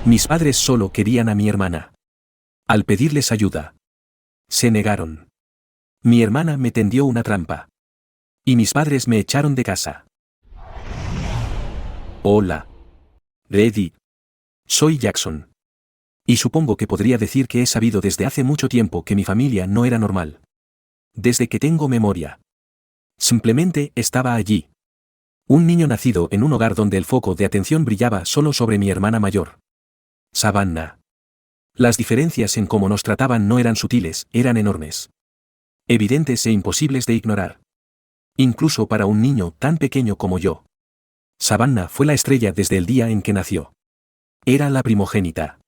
Mis padres solo querían a mi hermana. Al pedirles ayuda, se negaron. Mi hermana me tendió una trampa. Y mis padres me echaron de casa. Hola. Eddie. Soy Jackson. Y supongo que podría decir que he sabido desde hace mucho tiempo que mi familia no era normal. Desde que tengo memoria. Simplemente estaba allí. Un niño nacido en un hogar donde el foco de atención brillaba solo sobre mi hermana mayor. Savannah. Las diferencias en cómo nos trataban no eran sutiles, eran enormes. Evidentes e imposibles de ignorar. Incluso para un niño tan pequeño como yo. Savannah fue la estrella desde el día en que nació. Era la primogénita.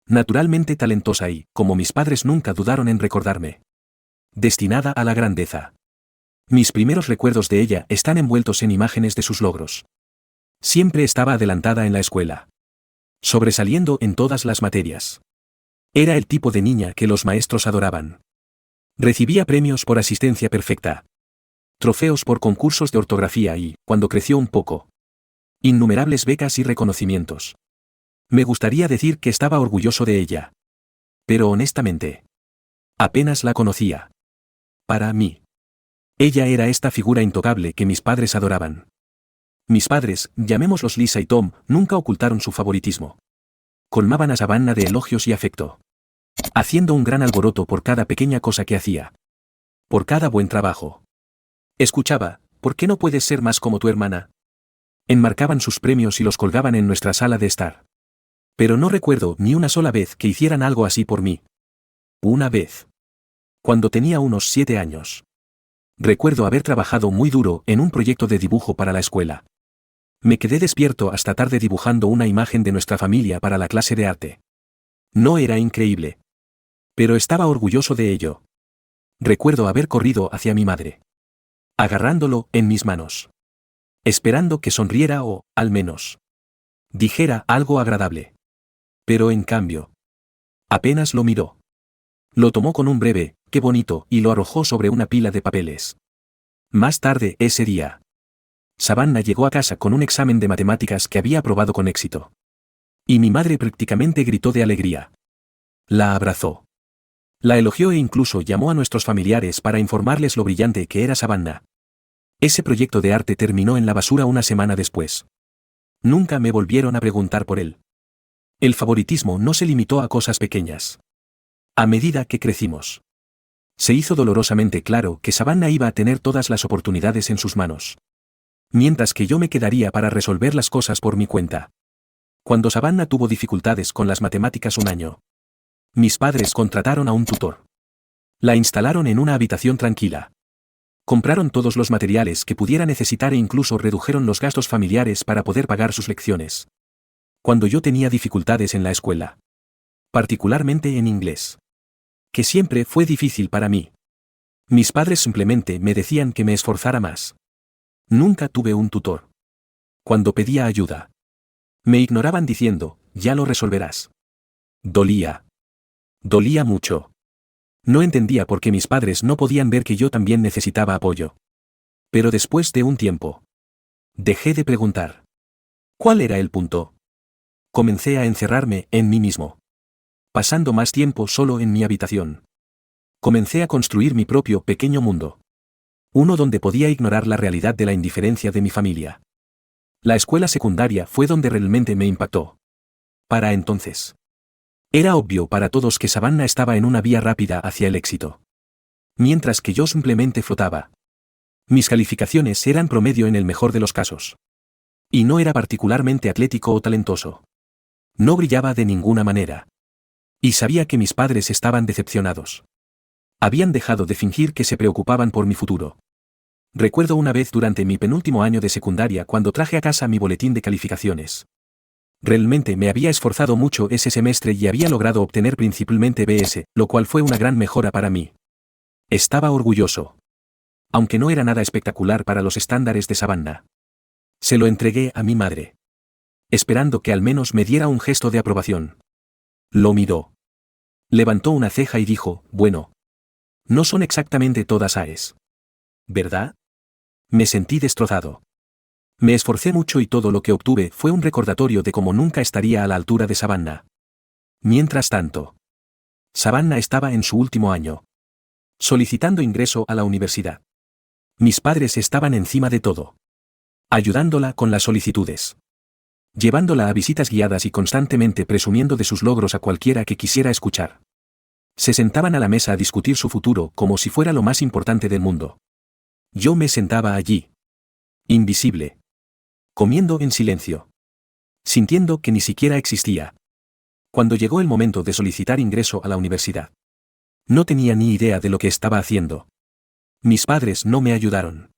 Naturalmente talentosa y, como mis padres nunca dudaron en recordarme, destinada a la grandeza. Mis primeros recuerdos de ella están envueltos en imágenes de sus logros. Siempre estaba adelantada en la escuela. Sobresaliendo en todas las materias. Era el tipo de niña que los maestros adoraban. Recibía premios por asistencia perfecta. Trofeos por concursos de ortografía y, cuando creció un poco, innumerables becas y reconocimientos. Me gustaría decir que estaba orgulloso de ella. Pero honestamente, apenas la conocía. Para mí, ella era esta figura intocable que mis padres adoraban. Mis padres, llamémoslos Lisa y Tom, nunca ocultaron su favoritismo. Colmaban a Savannah de elogios y afecto. Haciendo un gran alboroto por cada pequeña cosa que hacía. Por cada buen trabajo. Escuchaba, ¿por qué no puedes ser más como tu hermana? Enmarcaban sus premios y los colgaban en nuestra sala de estar. Pero no recuerdo ni una sola vez que hicieran algo así por mí. Una vez. Cuando tenía unos 7 años. Recuerdo haber trabajado muy duro en un proyecto de dibujo para la escuela. Me quedé despierto hasta tarde dibujando una imagen de nuestra familia para la clase de arte. No era increíble. Pero estaba orgulloso de ello. Recuerdo haber corrido hacia mi madre. Agarrándolo en mis manos. Esperando que sonriera o, al menos, dijera algo agradable. Pero en cambio, apenas lo miró. Lo tomó con un breve, qué bonito, y lo arrojó sobre una pila de papeles. Más tarde ese día, Savannah llegó a casa con un examen de matemáticas que había aprobado con éxito. Y mi madre prácticamente gritó de alegría. La abrazó. La elogió e incluso llamó a nuestros familiares para informarles lo brillante que era Savannah. Ese proyecto de arte terminó en la basura una semana después. Nunca me volvieron a preguntar por él. El favoritismo no se limitó a cosas pequeñas. A medida que crecimos, se hizo dolorosamente claro que Savannah iba a tener todas las oportunidades en sus manos. Mientras que yo me quedaría para resolver las cosas por mi cuenta. Cuando Savannah tuvo dificultades con las matemáticas un año, mis padres contrataron a un tutor. La instalaron en una habitación tranquila. Compraron todos los materiales que pudiera necesitar e incluso redujeron los gastos familiares para poder pagar sus lecciones. Cuando yo tenía dificultades en la escuela. Particularmente en inglés. Que siempre fue difícil para mí. Mis padres simplemente me decían que me esforzara más. Nunca tuve un tutor. Cuando pedía ayuda, me ignoraban diciendo, ya lo resolverás. Dolía. Dolía mucho. No entendía por qué mis padres no podían ver que yo también necesitaba apoyo. Pero después de un tiempo, dejé de preguntar. ¿Cuál era el punto? Comencé a encerrarme en mí mismo. Pasando más tiempo solo en mi habitación. Comencé a construir mi propio pequeño mundo. Uno donde podía ignorar la realidad de la indiferencia de mi familia. La escuela secundaria fue donde realmente me impactó. Para entonces, era obvio para todos que Savannah estaba en una vía rápida hacia el éxito. Mientras que yo simplemente flotaba. Mis calificaciones eran promedio en el mejor de los casos. Y no era particularmente atlético o talentoso. No brillaba de ninguna manera. Y sabía que mis padres estaban decepcionados. Habían dejado de fingir que se preocupaban por mi futuro. Recuerdo una vez durante mi penúltimo año de secundaria cuando traje a casa mi boletín de calificaciones. Realmente me había esforzado mucho ese semestre y había logrado obtener principalmente BS, lo cual fue una gran mejora para mí. Estaba orgulloso. Aunque no era nada espectacular para los estándares de Savannah. Se lo entregué a mi madre. Esperando que al menos me diera un gesto de aprobación. Lo miró. Levantó una ceja y dijo, bueno. No son exactamente todas A's. ¿Verdad? Me sentí destrozado. Me esforcé mucho y todo lo que obtuve fue un recordatorio de cómo nunca estaría a la altura de Savannah. Mientras tanto, Savannah estaba en su último año, solicitando ingreso a la universidad. Mis padres estaban encima de todo, ayudándola con las solicitudes, llevándola a visitas guiadas y constantemente presumiendo de sus logros a cualquiera que quisiera escuchar. Se sentaban a la mesa a discutir su futuro como si fuera lo más importante del mundo. Yo me sentaba allí, invisible, comiendo en silencio, sintiendo que ni siquiera existía. Cuando llegó el momento de solicitar ingreso a la universidad, no tenía ni idea de lo que estaba haciendo. Mis padres no me ayudaron.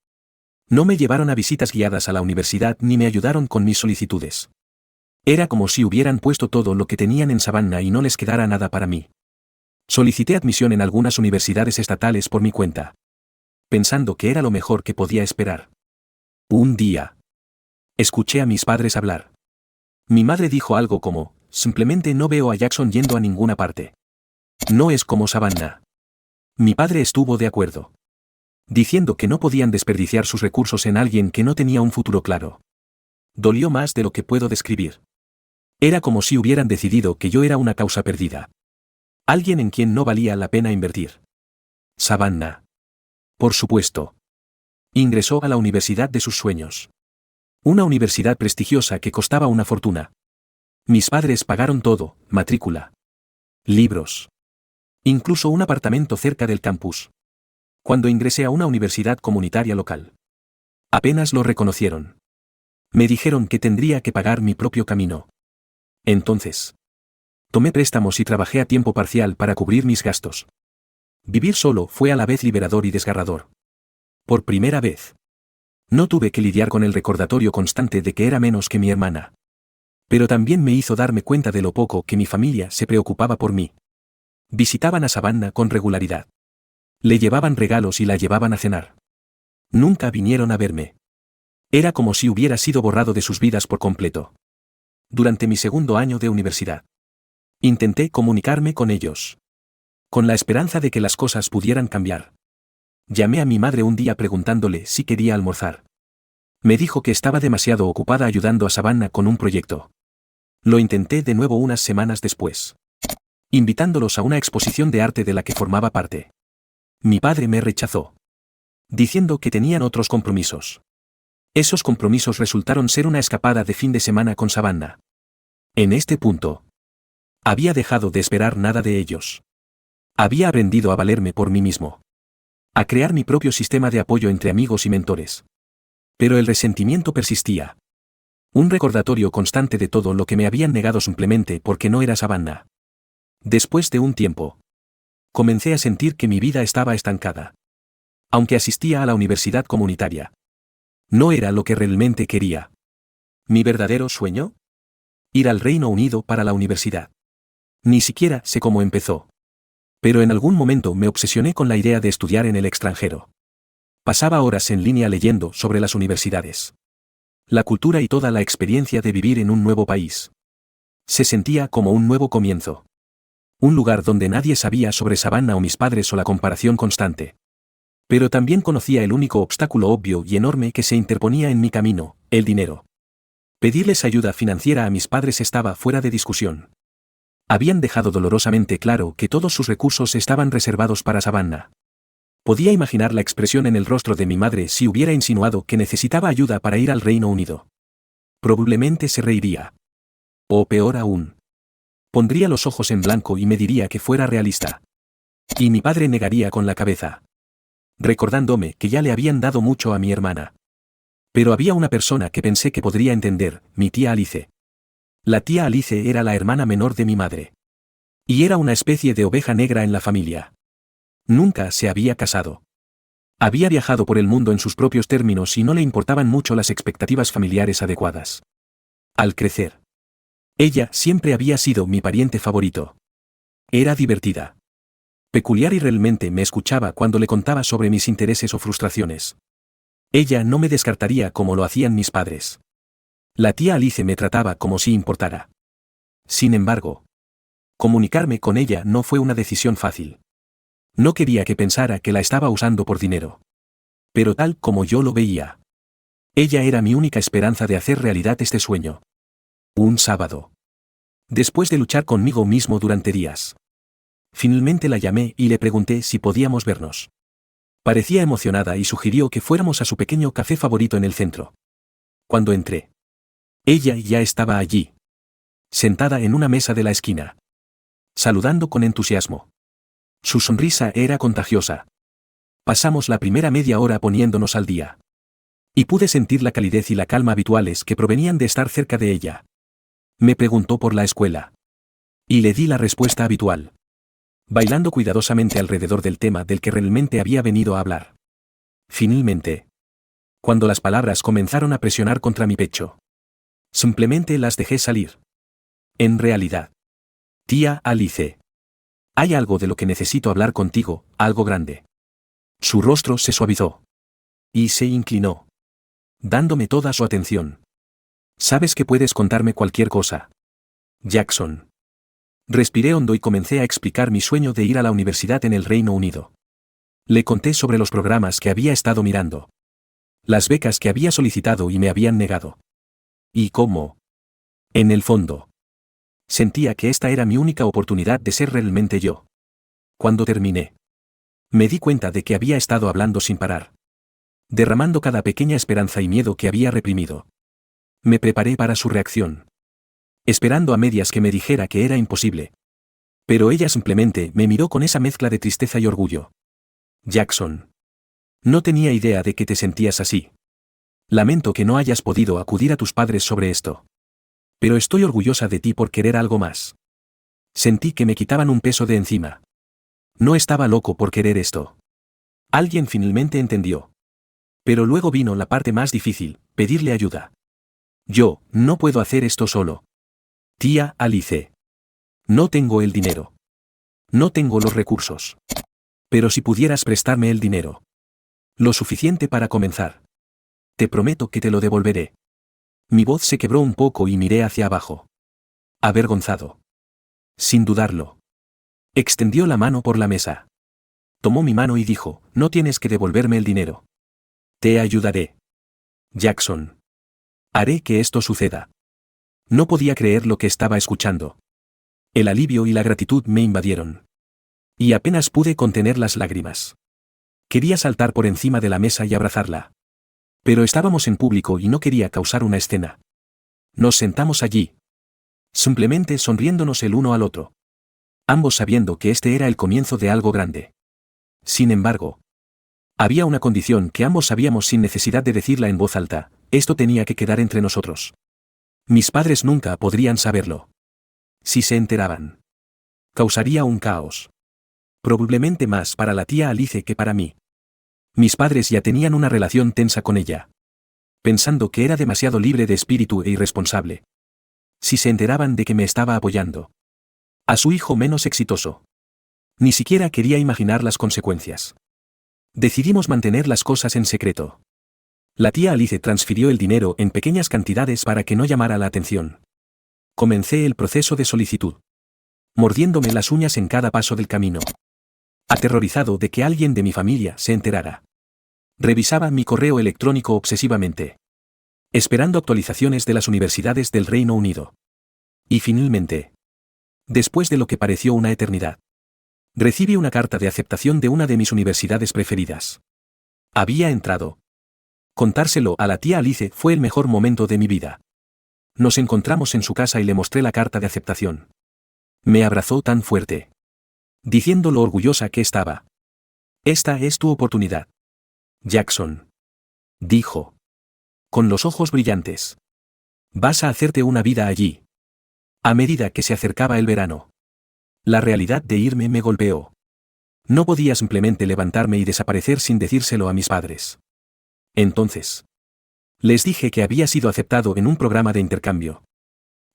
No me llevaron a visitas guiadas a la universidad ni me ayudaron con mis solicitudes. Era como si hubieran puesto todo lo que tenían en Savannah y no les quedara nada para mí. Solicité admisión en algunas universidades estatales por mi cuenta, pensando que era lo mejor que podía esperar. Un día, escuché a mis padres hablar. Mi madre dijo algo como, simplemente no veo a Jackson yendo a ninguna parte. No es como Savannah. Mi padre estuvo de acuerdo, diciendo que no podían desperdiciar sus recursos en alguien que no tenía un futuro claro. Dolió más de lo que puedo describir. Era como si hubieran decidido que yo era una causa perdida. Alguien en quien no valía la pena invertir. Savannah, por supuesto, ingresó a la universidad de sus sueños. Una universidad prestigiosa que costaba una fortuna. Mis padres pagaron todo, matrícula, libros, incluso un apartamento cerca del campus. Cuando ingresé a una universidad comunitaria local, apenas lo reconocieron. Me dijeron que tendría que pagar mi propio camino. Entonces, tomé préstamos y trabajé a tiempo parcial para cubrir mis gastos. Vivir solo fue a la vez liberador y desgarrador. Por primera vez, no tuve que lidiar con el recordatorio constante de que era menos que mi hermana. Pero también me hizo darme cuenta de lo poco que mi familia se preocupaba por mí. Visitaban a Savannah con regularidad. Le llevaban regalos y la llevaban a cenar. Nunca vinieron a verme. Era como si hubiera sido borrado de sus vidas por completo. Durante mi segundo año de universidad, intenté comunicarme con ellos, con la esperanza de que las cosas pudieran cambiar. Llamé a mi madre un día preguntándole si quería almorzar. Me dijo que estaba demasiado ocupada ayudando a Savannah con un proyecto. Lo intenté de nuevo unas semanas después, invitándolos a una exposición de arte de la que formaba parte. Mi padre me rechazó, diciendo que tenían otros compromisos. Esos compromisos resultaron ser una escapada de fin de semana con Savannah. En este punto, había dejado de esperar nada de ellos. Había aprendido a valerme por mí mismo, a crear mi propio sistema de apoyo entre amigos y mentores. Pero el resentimiento persistía. Un recordatorio constante de todo lo que me habían negado simplemente porque no era Savannah. Después de un tiempo, comencé a sentir que mi vida estaba estancada. Aunque asistía a la universidad comunitaria, no era lo que realmente quería. ¿Mi verdadero sueño? Ir al Reino Unido para la universidad. Ni siquiera sé cómo empezó. Pero en algún momento me obsesioné con la idea de estudiar en el extranjero. Pasaba horas en línea leyendo sobre las universidades, la cultura y toda la experiencia de vivir en un nuevo país. Se sentía como un nuevo comienzo. Un lugar donde nadie sabía sobre Savannah o mis padres o la comparación constante. Pero también conocía el único obstáculo obvio y enorme que se interponía en mi camino, el dinero. Pedirles ayuda financiera a mis padres estaba fuera de discusión. Habían dejado dolorosamente claro que todos sus recursos estaban reservados para Savannah. Podía imaginar la expresión en el rostro de mi madre si hubiera insinuado que necesitaba ayuda para ir al Reino Unido. Probablemente se reiría. O peor aún, pondría los ojos en blanco y me diría que fuera realista. Y mi padre negaría con la cabeza, recordándome que ya le habían dado mucho a mi hermana. Pero había una persona que pensé que podría entender, mi tía Alice. La tía Alice era la hermana menor de mi madre. Y era una especie de oveja negra en la familia. Nunca se había casado. Había viajado por el mundo en sus propios términos y no le importaban mucho las expectativas familiares adecuadas. Al crecer, ella siempre había sido mi pariente favorito. Era divertida, peculiar y realmente me escuchaba cuando le contaba sobre mis intereses o frustraciones. Ella no me descartaría como lo hacían mis padres. La tía Alice me trataba como si importara. Sin embargo, comunicarme con ella no fue una decisión fácil. No quería que pensara que la estaba usando por dinero. Pero tal como yo lo veía, Ella era mi única esperanza de hacer realidad este sueño. Un sábado. Después de luchar conmigo mismo durante días. Finalmente la llamé y le pregunté si podíamos vernos. Parecía emocionada y sugirió que fuéramos a su pequeño café favorito en el centro. Cuando entré, ella ya estaba allí, sentada en una mesa de la esquina, saludando con entusiasmo. Su sonrisa era contagiosa. Pasamos la primera media hora poniéndonos al día. Y pude sentir la calidez y la calma habituales que provenían de estar cerca de ella. Me preguntó por la escuela. Y le di la respuesta habitual, bailando cuidadosamente alrededor del tema del que realmente había venido a hablar. Finalmente, cuando las palabras comenzaron a presionar contra mi pecho, simplemente las dejé salir. En realidad, tía Alice, hay algo de lo que necesito hablar contigo, algo grande. Su rostro se suavizó. Y se inclinó, dándome toda su atención. Sabes que puedes contarme cualquier cosa, Jackson. Respiré hondo y comencé a explicar mi sueño de ir a la universidad en el Reino Unido. Le conté sobre los programas que había estado mirando, las becas que había solicitado y me habían negado. Y cómo, en el fondo, sentía que esta era mi única oportunidad de ser realmente yo. Cuando terminé, me di cuenta de que había estado hablando sin parar, derramando cada pequeña esperanza y miedo que había reprimido. Me preparé para su reacción, esperando a medias que me dijera que era imposible. Pero ella simplemente me miró con esa mezcla de tristeza y orgullo. Jackson, no tenía idea de que te sentías así. Lamento que no hayas podido acudir a tus padres sobre esto. Pero estoy orgullosa de ti por querer algo más. Sentí que me quitaban un peso de encima. No estaba loco por querer esto. Alguien finalmente entendió. Pero luego vino la parte más difícil, pedirle ayuda. Yo, no puedo hacer esto solo. Tía Alice. No tengo el dinero. No tengo los recursos. Pero si pudieras prestarme el dinero. Lo suficiente para comenzar. Te prometo que te lo devolveré. Mi voz se quebró un poco y miré hacia abajo. Avergonzado. Sin dudarlo. Extendió la mano por la mesa. Tomó mi mano y dijo, no tienes que devolverme el dinero. Te ayudaré. Jackson. Haré que esto suceda. No podía creer lo que estaba escuchando. El alivio y la gratitud me invadieron. Y apenas pude contener las lágrimas. Quería saltar por encima de la mesa y abrazarla. Pero estábamos en público y no quería causar una escena. Nos sentamos allí, simplemente sonriéndonos el uno al otro. Ambos sabiendo que este era el comienzo de algo grande. Sin embargo, había una condición que ambos sabíamos sin necesidad de decirla en voz alta, esto tenía que quedar entre nosotros. Mis padres nunca podrían saberlo. Si se enteraban, causaría un caos. Probablemente más para la tía Alice que para mí. Mis padres ya tenían una relación tensa con ella, pensando que era demasiado libre de espíritu e irresponsable. Si se enteraban de que me estaba apoyando a su hijo menos exitoso, ni siquiera quería imaginar las consecuencias. Decidimos mantener las cosas en secreto. La tía Alice transfirió el dinero en pequeñas cantidades para que no llamara la atención. Comencé el proceso de solicitud, mordiéndome las uñas en cada paso del camino, aterrorizado de que alguien de mi familia se enterara. Revisaba mi correo electrónico obsesivamente, esperando actualizaciones de las universidades del Reino Unido. Y finalmente, después de lo que pareció una eternidad, recibí una carta de aceptación de una de mis universidades preferidas. Había entrado. Contárselo a la tía Alice fue el mejor momento de mi vida. Nos encontramos en su casa y le mostré la carta de aceptación. Me abrazó tan fuerte, diciendo lo orgullosa que estaba. Esta es tu oportunidad, Jackson, dijo, con los ojos brillantes. Vas a hacerte una vida allí. A medida que se acercaba el verano, la realidad de irme me golpeó. No podía simplemente levantarme y desaparecer sin decírselo a mis padres. Entonces, les dije que había sido aceptado en un programa de intercambio.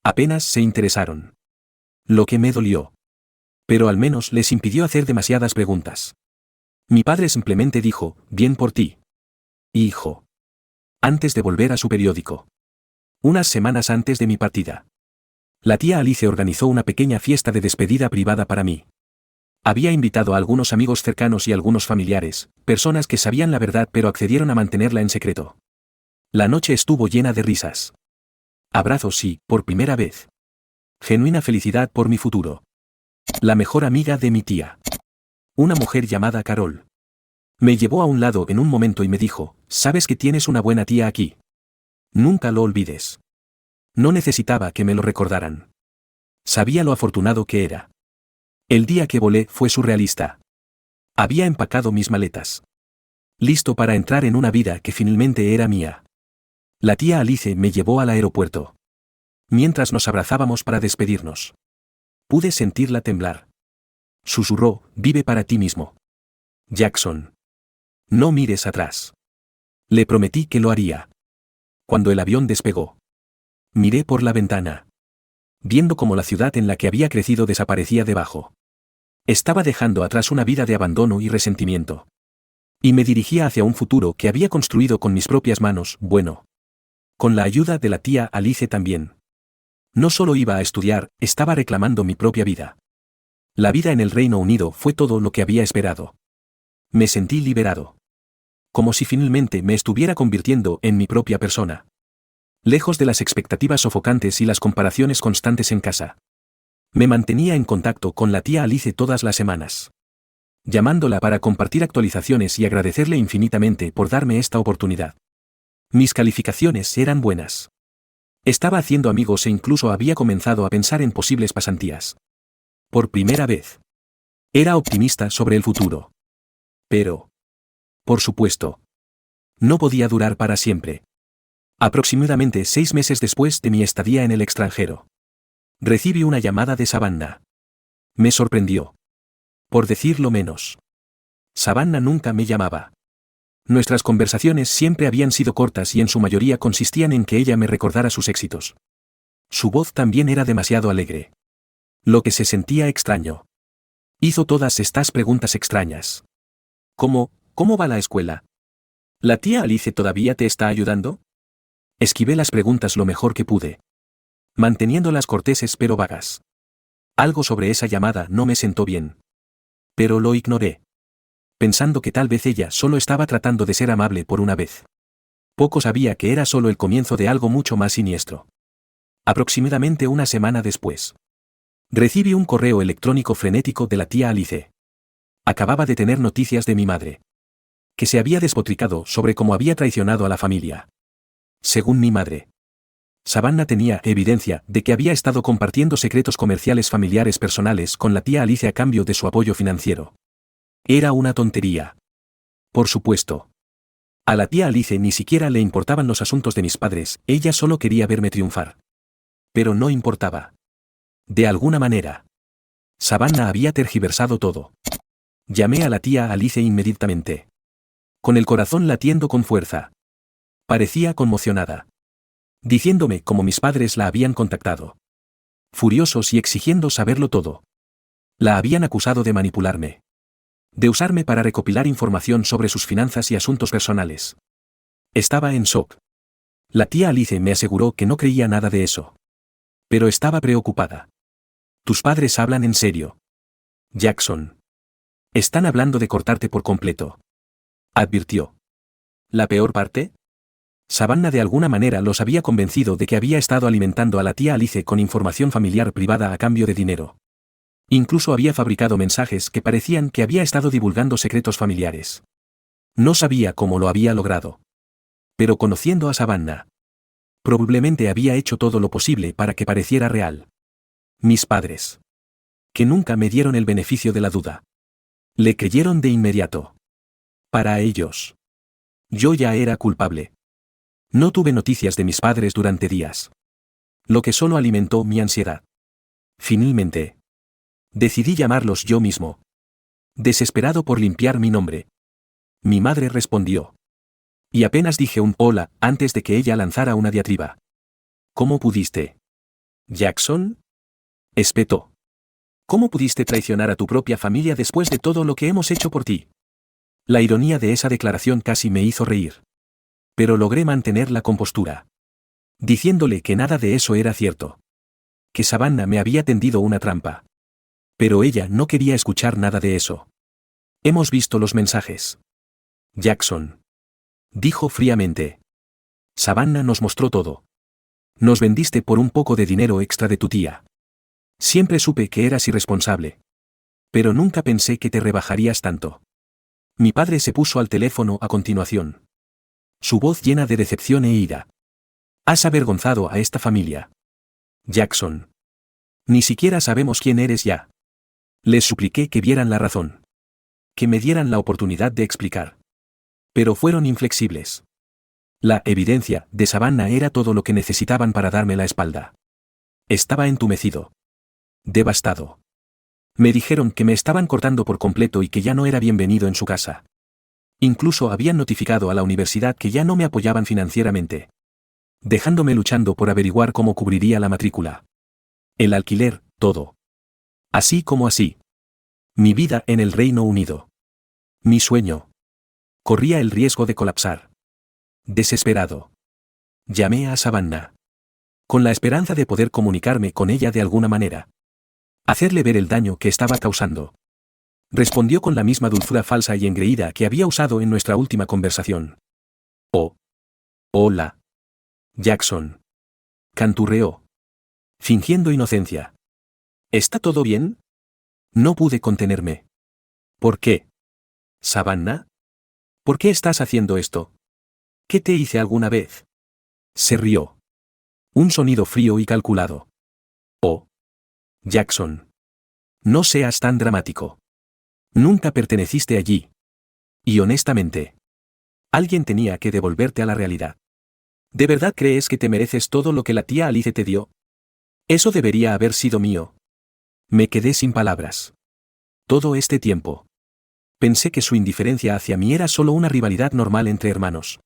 Apenas se interesaron. Lo que me dolió. Pero al menos les impidió hacer demasiadas preguntas. Mi padre simplemente dijo, bien por ti, hijo. Antes de volver a su periódico. Unas semanas antes de mi partida, la tía Alice organizó una pequeña fiesta de despedida privada para mí. Había invitado a algunos amigos cercanos y algunos familiares, personas que sabían la verdad pero accedieron a mantenerla en secreto. La noche estuvo llena de risas. Abrazos y, por primera vez, genuina felicidad por mi futuro. La mejor amiga de mi tía. Una mujer llamada Carol. Me llevó a un lado en un momento y me dijo, ¿sabes que tienes una buena tía aquí? Nunca lo olvides. No necesitaba que me lo recordaran. Sabía lo afortunado que era. El día que volé fue surrealista. Había empacado mis maletas. Listo para entrar en una vida que finalmente era mía. La tía Alice me llevó al aeropuerto. Mientras nos abrazábamos para despedirnos, pude sentirla temblar. Susurró, vive para ti mismo. Jackson. No mires atrás. Le prometí que lo haría. Cuando el avión despegó, miré por la ventana, viendo cómo la ciudad en la que había crecido desaparecía debajo. Estaba dejando atrás una vida de abandono y resentimiento. Y me dirigía hacia un futuro que había construido con mis propias manos, bueno. Con la ayuda de la tía Alice también. No solo iba a estudiar, estaba reclamando mi propia vida. La vida en el Reino Unido fue todo lo que había esperado. Me sentí liberado. Como si finalmente me estuviera convirtiendo en mi propia persona. Lejos de las expectativas sofocantes y las comparaciones constantes en casa. Me mantenía en contacto con la tía Alice todas las semanas. Llamándola para compartir actualizaciones y agradecerle infinitamente por darme esta oportunidad. Mis calificaciones eran buenas. Estaba haciendo amigos e incluso había comenzado a pensar en posibles pasantías. Por primera vez. Era optimista sobre el futuro. Pero, por supuesto, no podía durar para siempre. Aproximadamente 6 meses después de mi estadía en el extranjero, recibí una llamada de Savannah. Me sorprendió. Por decirlo menos. Savannah nunca me llamaba. Nuestras conversaciones siempre habían sido cortas y en su mayoría consistían en que ella me recordara sus éxitos. Su voz también era demasiado alegre. Lo que se sentía extraño. Hizo todas estas preguntas extrañas. ¿Cómo va la escuela? ¿La tía Alice todavía te está ayudando? Esquivé las preguntas lo mejor que pude. Manteniéndolas corteses pero vagas. Algo sobre esa llamada no me sentó bien. Pero lo ignoré. Pensando que tal vez ella solo estaba tratando de ser amable por una vez. Poco sabía que era solo el comienzo de algo mucho más siniestro. Aproximadamente una semana después, recibí un correo electrónico frenético de la tía Alice. Acababa de tener noticias de mi madre. Que se había despotricado sobre cómo había traicionado a la familia. Según mi madre, Savannah tenía evidencia de que había estado compartiendo secretos comerciales familiares personales con la tía Alice a cambio de su apoyo financiero. Era una tontería. Por supuesto. A la tía Alice ni siquiera le importaban los asuntos de mis padres, ella solo quería verme triunfar. Pero no importaba. De alguna manera. Savannah había tergiversado todo. Llamé a la tía Alice inmediatamente. Con el corazón latiendo con fuerza. Parecía conmocionada. Diciéndome cómo mis padres la habían contactado. Furiosos y exigiendo saberlo todo. La habían acusado de manipularme. De usarme para recopilar información sobre sus finanzas y asuntos personales. Estaba en shock. La tía Alice me aseguró que no creía nada de eso. Pero estaba preocupada. Tus padres hablan en serio. Jackson. Están hablando de cortarte por completo. Advirtió. ¿La peor parte? Savannah de alguna manera los había convencido de que había estado alimentando a la tía Alice con información familiar privada a cambio de dinero. Incluso había fabricado mensajes que parecían que había estado divulgando secretos familiares. No sabía cómo lo había logrado. Pero conociendo a Savannah, probablemente había hecho todo lo posible para que pareciera real. Mis padres. Que nunca me dieron el beneficio de la duda. Le creyeron de inmediato. Para ellos. Yo ya era culpable. No tuve noticias de mis padres durante días. Lo que solo alimentó mi ansiedad. Finalmente. Decidí llamarlos yo mismo. Desesperado por limpiar mi nombre. Mi madre respondió. Y apenas dije un hola antes de que ella lanzara una diatriba. ¿Cómo pudiste? ¿Jackson? Espetó. ¿Cómo pudiste traicionar a tu propia familia después de todo lo que hemos hecho por ti? La ironía de esa declaración casi me hizo reír. Pero logré mantener la compostura. Diciéndole que nada de eso era cierto. Que Savannah me había tendido una trampa. Pero ella no quería escuchar nada de eso. Hemos visto los mensajes. Jackson. Dijo fríamente. Savannah nos mostró todo. Nos vendiste por un poco de dinero extra de tu tía. Siempre supe que eras irresponsable. Pero nunca pensé que te rebajarías tanto. Mi padre se puso al teléfono a continuación. Su voz llena de decepción e ira. Has avergonzado a esta familia. Jackson. Ni siquiera sabemos quién eres ya. Les supliqué que vieran la razón. Que me dieran la oportunidad de explicar. Pero fueron inflexibles. La evidencia de Savannah era todo lo que necesitaban para darme la espalda. Estaba entumecido. Devastado. Me dijeron que me estaban cortando por completo y que ya no era bienvenido en su casa. Incluso habían notificado a la universidad que ya no me apoyaban financieramente. Dejándome luchando por averiguar cómo cubriría la matrícula. El alquiler, todo. Así como así. Mi vida en el Reino Unido. Mi sueño. Corría el riesgo de colapsar. Desesperado. Llamé a Savannah. Con la esperanza de poder comunicarme con ella de alguna manera. Hacerle ver el daño que estaba causando. Respondió con la misma dulzura falsa y engreída que había usado en nuestra última conversación. Oh. Hola. Jackson. Canturreó. Fingiendo inocencia. ¿Está todo bien? No pude contenerme. ¿Por qué? ¿Savannah? ¿Por qué estás haciendo esto? ¿Qué te hice alguna vez? Se rió. Un sonido frío y calculado. Oh. Jackson. No seas tan dramático. Nunca perteneciste allí. Y honestamente, alguien tenía que devolverte a la realidad. ¿De verdad crees que te mereces todo lo que la tía Alice te dio? Eso debería haber sido mío. Me quedé sin palabras. Todo este tiempo. Pensé que su indiferencia hacia mí era solo una rivalidad normal entre hermanos.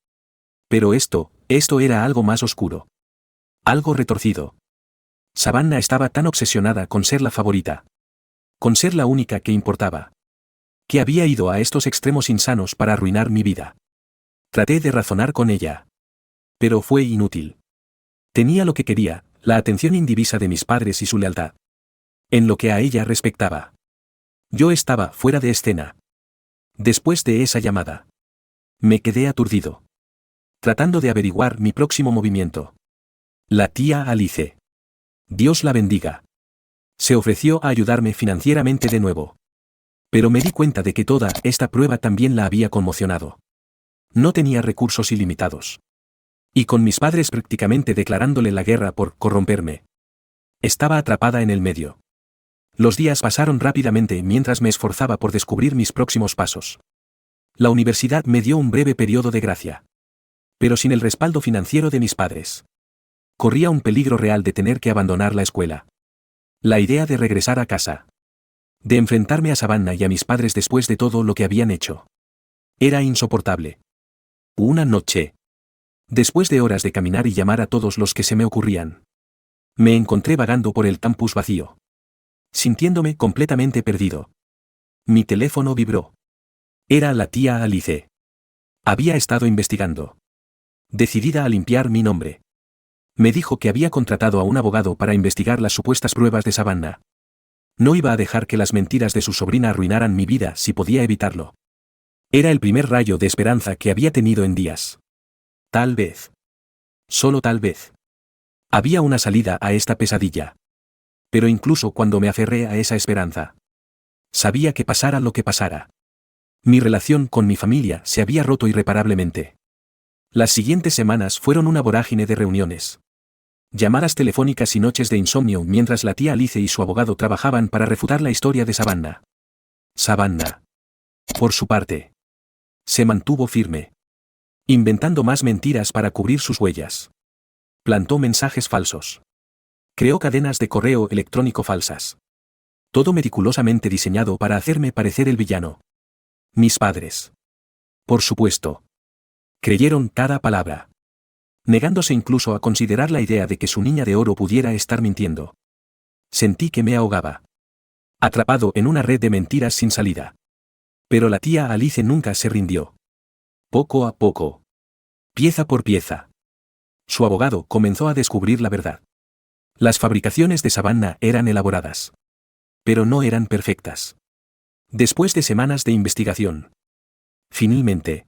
Pero esto era algo más oscuro. Algo retorcido. Savannah estaba tan obsesionada con ser la favorita. Con ser la única que importaba. Que había ido a estos extremos insanos para arruinar mi vida. Traté de razonar con ella. Pero fue inútil. Tenía lo que quería, la atención indivisa de mis padres y su lealtad. En lo que a ella respectaba. Yo estaba fuera de escena. Después de esa llamada. Me quedé aturdido. Tratando de averiguar mi próximo movimiento. La tía Alice. Dios la bendiga. Se ofreció a ayudarme financieramente de nuevo. Pero me di cuenta de que toda esta prueba también la había conmocionado. No tenía recursos ilimitados. Y con mis padres prácticamente declarándole la guerra por corromperme. Estaba atrapada en el medio. Los días pasaron rápidamente mientras me esforzaba por descubrir mis próximos pasos. La universidad me dio un breve periodo de gracia. Pero sin el respaldo financiero de mis padres. Corría un peligro real de tener que abandonar la escuela. La idea de regresar a casa. De enfrentarme a Savannah y a mis padres después de todo lo que habían hecho. Era insoportable. Una noche. Después de horas de caminar y llamar a todos los que se me ocurrían. Me encontré vagando por el campus vacío. Sintiéndome completamente perdido. Mi teléfono vibró. Era la tía Alice. Había estado investigando. Decidida a limpiar mi nombre. Me dijo que había contratado a un abogado para investigar las supuestas pruebas de Savannah. No iba a dejar que las mentiras de su sobrina arruinaran mi vida si podía evitarlo. Era el primer rayo de esperanza que había tenido en días. Tal vez. Solo tal vez. Había una salida a esta pesadilla. Pero incluso cuando me aferré a esa esperanza. Sabía que pasara lo que pasara. Mi relación con mi familia se había roto irreparablemente. Las siguientes semanas fueron una vorágine de reuniones. Llamadas telefónicas y noches de insomnio mientras la tía Alice y su abogado trabajaban para refutar la historia de Savannah. Savannah. Por su parte. Se mantuvo firme. Inventando más mentiras para cubrir sus huellas. Plantó mensajes falsos. Creó cadenas de correo electrónico falsas. Todo meticulosamente diseñado para hacerme parecer el villano. Mis padres. Por supuesto. Creyeron cada palabra. Negándose incluso a considerar la idea de que su niña de oro pudiera estar mintiendo. Sentí que me ahogaba. Atrapado en una red de mentiras sin salida. Pero la tía Alice nunca se rindió. Poco a poco. Pieza por pieza. Su abogado comenzó a descubrir la verdad. Las fabricaciones de Savannah eran elaboradas. Pero no eran perfectas. Después de semanas de investigación. Finalmente.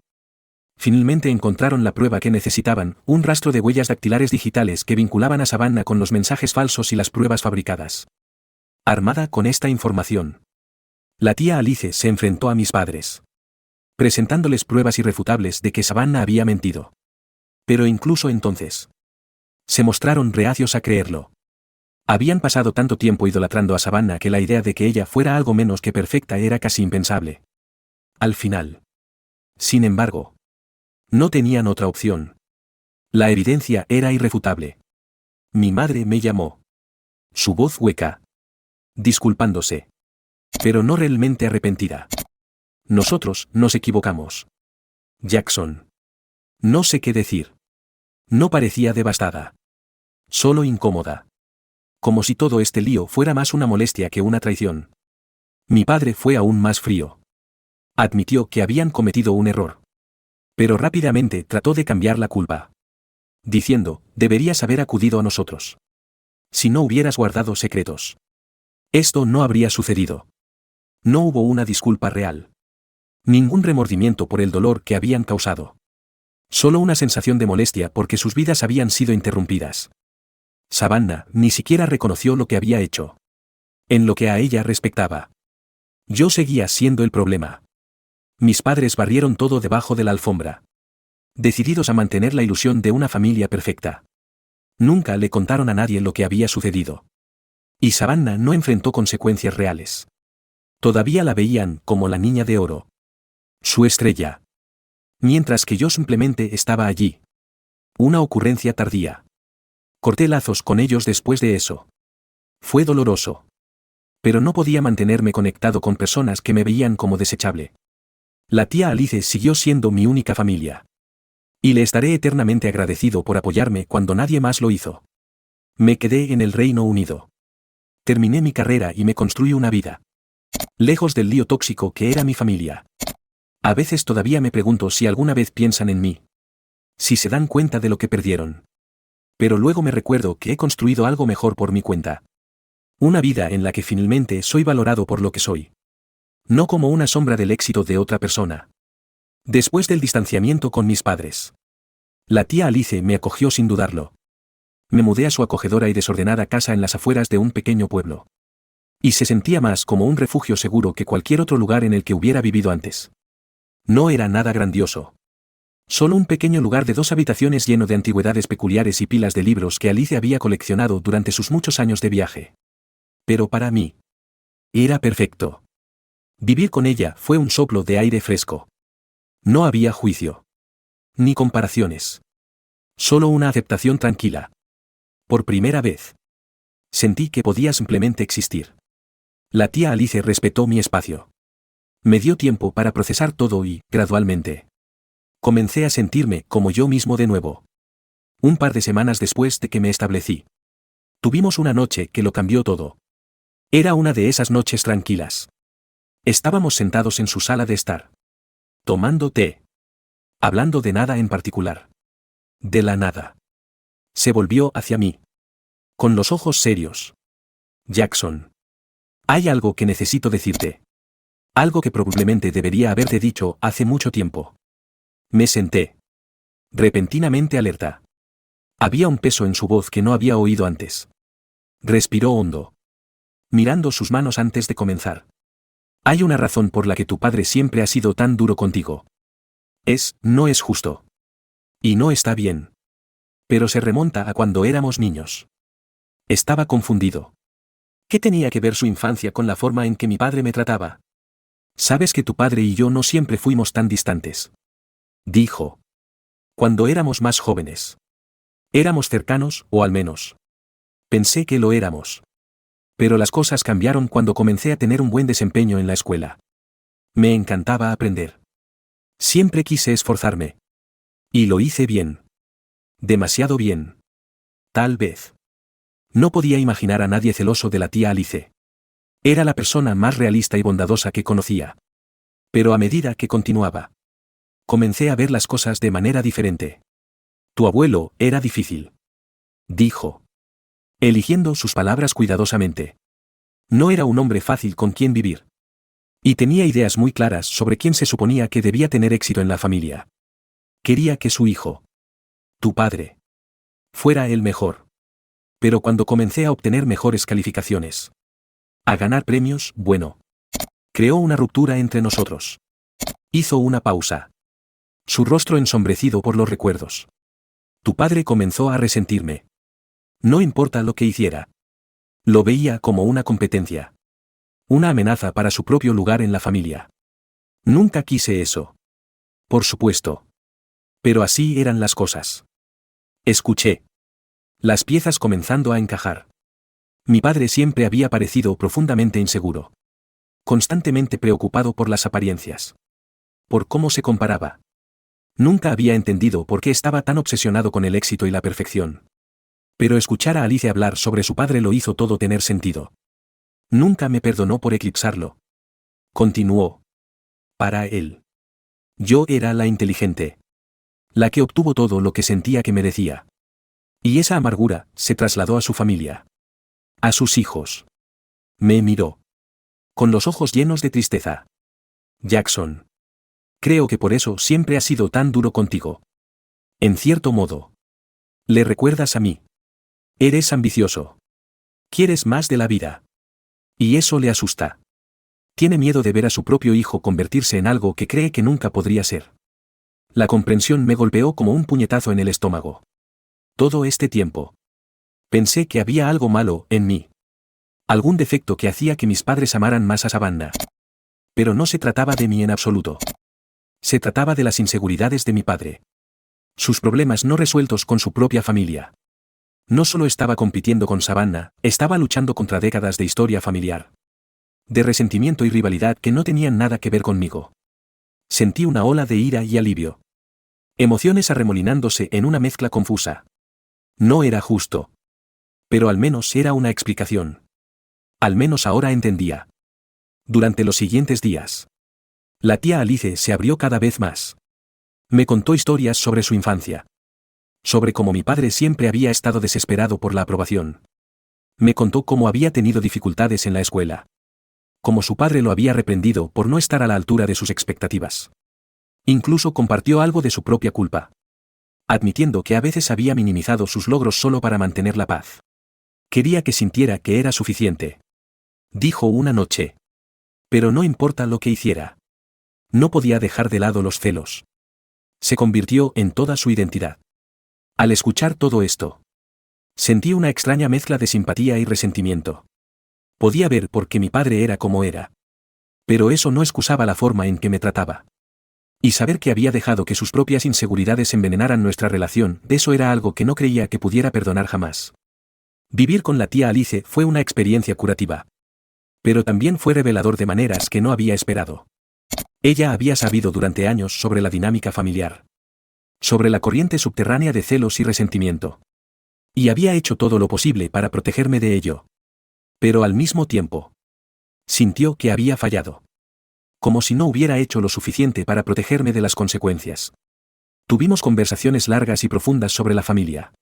Finalmente encontraron la prueba que necesitaban, un rastro de huellas dactilares digitales que vinculaban a Savannah con los mensajes falsos y las pruebas fabricadas. Armada con esta información, la tía Alice se enfrentó a mis padres, presentándoles pruebas irrefutables de que Savannah había mentido. Pero incluso entonces, se mostraron reacios a creerlo. Habían pasado tanto tiempo idolatrando a Savannah que la idea de que ella fuera algo menos que perfecta era casi impensable. Al final, sin embargo, no tenían otra opción. La evidencia era irrefutable. Mi madre me llamó. Su voz hueca, disculpándose, pero no realmente arrepentida. Nosotros nos equivocamos. Jackson. No sé qué decir. No parecía devastada. Solo incómoda. Como si todo este lío fuera más una molestia que una traición. Mi padre fue aún más frío. Admitió que habían cometido un error. Pero rápidamente trató de cambiar la culpa, diciendo, deberías haber acudido a nosotros. Si no hubieras guardado secretos, esto no habría sucedido. No hubo una disculpa real. Ningún remordimiento por el dolor que habían causado. Solo una sensación de molestia porque sus vidas habían sido interrumpidas. Savannah ni siquiera reconoció lo que había hecho. En lo que a ella respectaba, yo seguía siendo el problema. Mis padres barrieron todo debajo de la alfombra, decididos a mantener la ilusión de una familia perfecta. Nunca le contaron a nadie lo que había sucedido. Y Savannah no enfrentó consecuencias reales. Todavía la veían como la niña de oro, su estrella. Mientras que yo simplemente estaba allí. Una ocurrencia tardía. Corté lazos con ellos después de eso. Fue doloroso. Pero no podía mantenerme conectado con personas que me veían como desechable. La tía Alice siguió siendo mi única familia. Y le estaré eternamente agradecido por apoyarme cuando nadie más lo hizo. Me quedé en el Reino Unido. Terminé mi carrera y me construí una vida. Lejos del lío tóxico que era mi familia. A veces todavía me pregunto si alguna vez piensan en mí. Si se dan cuenta de lo que perdieron. Pero luego me recuerdo que he construido algo mejor por mi cuenta. Una vida en la que finalmente soy valorado por lo que soy. No como una sombra del éxito de otra persona. Después del distanciamiento con mis padres, la tía Alice me acogió sin dudarlo. Me mudé a su acogedora y desordenada casa en las afueras de un pequeño pueblo. Y se sentía más como un refugio seguro que cualquier otro lugar en el que hubiera vivido antes. No era nada grandioso. Solo un pequeño lugar de 2 habitaciones lleno de antigüedades peculiares y pilas de libros que Alice había coleccionado durante sus muchos años de viaje. Pero para mí, era perfecto. Vivir con ella fue un soplo de aire fresco. No había juicio. Ni comparaciones. Solo una aceptación tranquila. Por primera vez, sentí que podía simplemente existir. La tía Alice respetó mi espacio. Me dio tiempo para procesar todo y, gradualmente, comencé a sentirme como yo mismo de nuevo. Un par de semanas después de que me establecí, tuvimos una noche que lo cambió todo. Era una de esas noches tranquilas. Estábamos sentados en su sala de estar, tomando té, hablando de nada en particular. De la nada, se volvió hacia mí, con los ojos serios. Jackson, hay algo que necesito decirte. Algo que probablemente debería haberte dicho hace mucho tiempo. Me senté, repentinamente alerta. Había un peso en su voz que no había oído antes. Respiró hondo, mirando sus manos antes de comenzar. Hay una razón por la que tu padre siempre ha sido tan duro contigo. No es justo. Y no está bien. Pero se remonta a cuando éramos niños. Estaba confundido. ¿Qué tenía que ver su infancia con la forma en que mi padre me trataba? Sabes que tu padre y yo no siempre fuimos tan distantes. Dijo. Cuando éramos más jóvenes. Éramos cercanos, o al menos. Pensé que lo éramos. Pero las cosas cambiaron cuando comencé a tener un buen desempeño en la escuela. Me encantaba aprender. Siempre quise esforzarme. Y lo hice bien. Demasiado bien. Tal vez. No podía imaginar a nadie celoso de la tía Alice. Era la persona más realista y bondadosa que conocía. Pero a medida que continuaba, comencé a ver las cosas de manera diferente. Tu abuelo era difícil. Dijo. Eligiendo sus palabras cuidadosamente. No era un hombre fácil con quien vivir. Y tenía ideas muy claras sobre quién se suponía que debía tener éxito en la familia. Quería que su hijo, tu padre, fuera el mejor. Pero cuando comencé a obtener mejores calificaciones, a ganar premios, bueno, creó una ruptura entre nosotros. Hizo una pausa. Su rostro ensombrecido por los recuerdos. Tu padre comenzó a resentirme. No importa lo que hiciera. Lo veía como una competencia. Una amenaza para su propio lugar en la familia. Nunca quise eso. Por supuesto. Pero así eran las cosas. Escuché. Las piezas comenzando a encajar. Mi padre siempre había parecido profundamente inseguro. Constantemente preocupado por las apariencias. Por cómo se comparaba. Nunca había entendido por qué estaba tan obsesionado con el éxito y la perfección. Pero escuchar a Alice hablar sobre su padre lo hizo todo tener sentido. Nunca me perdonó por eclipsarlo. Continuó. Para él. Yo era la inteligente. La que obtuvo todo lo que sentía que merecía. Y esa amargura se trasladó a su familia. A sus hijos. Me miró. Con los ojos llenos de tristeza. Jackson. Creo que por eso siempre has sido tan duro contigo. En cierto modo. Le recuerdas a mí. Eres ambicioso. Quieres más de la vida. Y eso le asusta. Tiene miedo de ver a su propio hijo convertirse en algo que cree que nunca podría ser. La comprensión me golpeó como un puñetazo en el estómago. Todo este tiempo. Pensé que había algo malo en mí. Algún defecto que hacía que mis padres amaran más a Savannah. Pero no se trataba de mí en absoluto. Se trataba de las inseguridades de mi padre. Sus problemas no resueltos con su propia familia. No solo estaba compitiendo con Savannah, estaba luchando contra décadas de historia familiar. De resentimiento y rivalidad que no tenían nada que ver conmigo. Sentí una ola de ira y alivio. Emociones arremolinándose en una mezcla confusa. No era justo. Pero al menos era una explicación. Al menos ahora entendía. Durante los siguientes días. La tía Alice se abrió cada vez más. Me contó historias sobre su infancia. Sobre cómo mi padre siempre había estado desesperado por la aprobación. Me contó cómo había tenido dificultades en la escuela. Cómo su padre lo había reprendido por no estar a la altura de sus expectativas. Incluso compartió algo de su propia culpa. Admitiendo que a veces había minimizado sus logros solo para mantener la paz. Quería que sintiera que era suficiente. Dijo una noche. Pero no importa lo que hiciera. No podía dejar de lado los celos. Se convirtió en toda su identidad. Al escuchar todo esto, sentí una extraña mezcla de simpatía y resentimiento. Podía ver por qué mi padre era como era. Pero eso no excusaba la forma en que me trataba. Y saber que había dejado que sus propias inseguridades envenenaran nuestra relación, de eso era algo que no creía que pudiera perdonar jamás. Vivir con la tía Alice fue una experiencia curativa. Pero también fue revelador de maneras que no había esperado. Ella había sabido durante años sobre la dinámica familiar. Sobre la corriente subterránea de celos y resentimiento. Y había hecho todo lo posible para protegerme de ello. Pero al mismo tiempo, sintió que había fallado. Como si no hubiera hecho lo suficiente para protegerme de las consecuencias. Tuvimos conversaciones largas y profundas sobre la familia.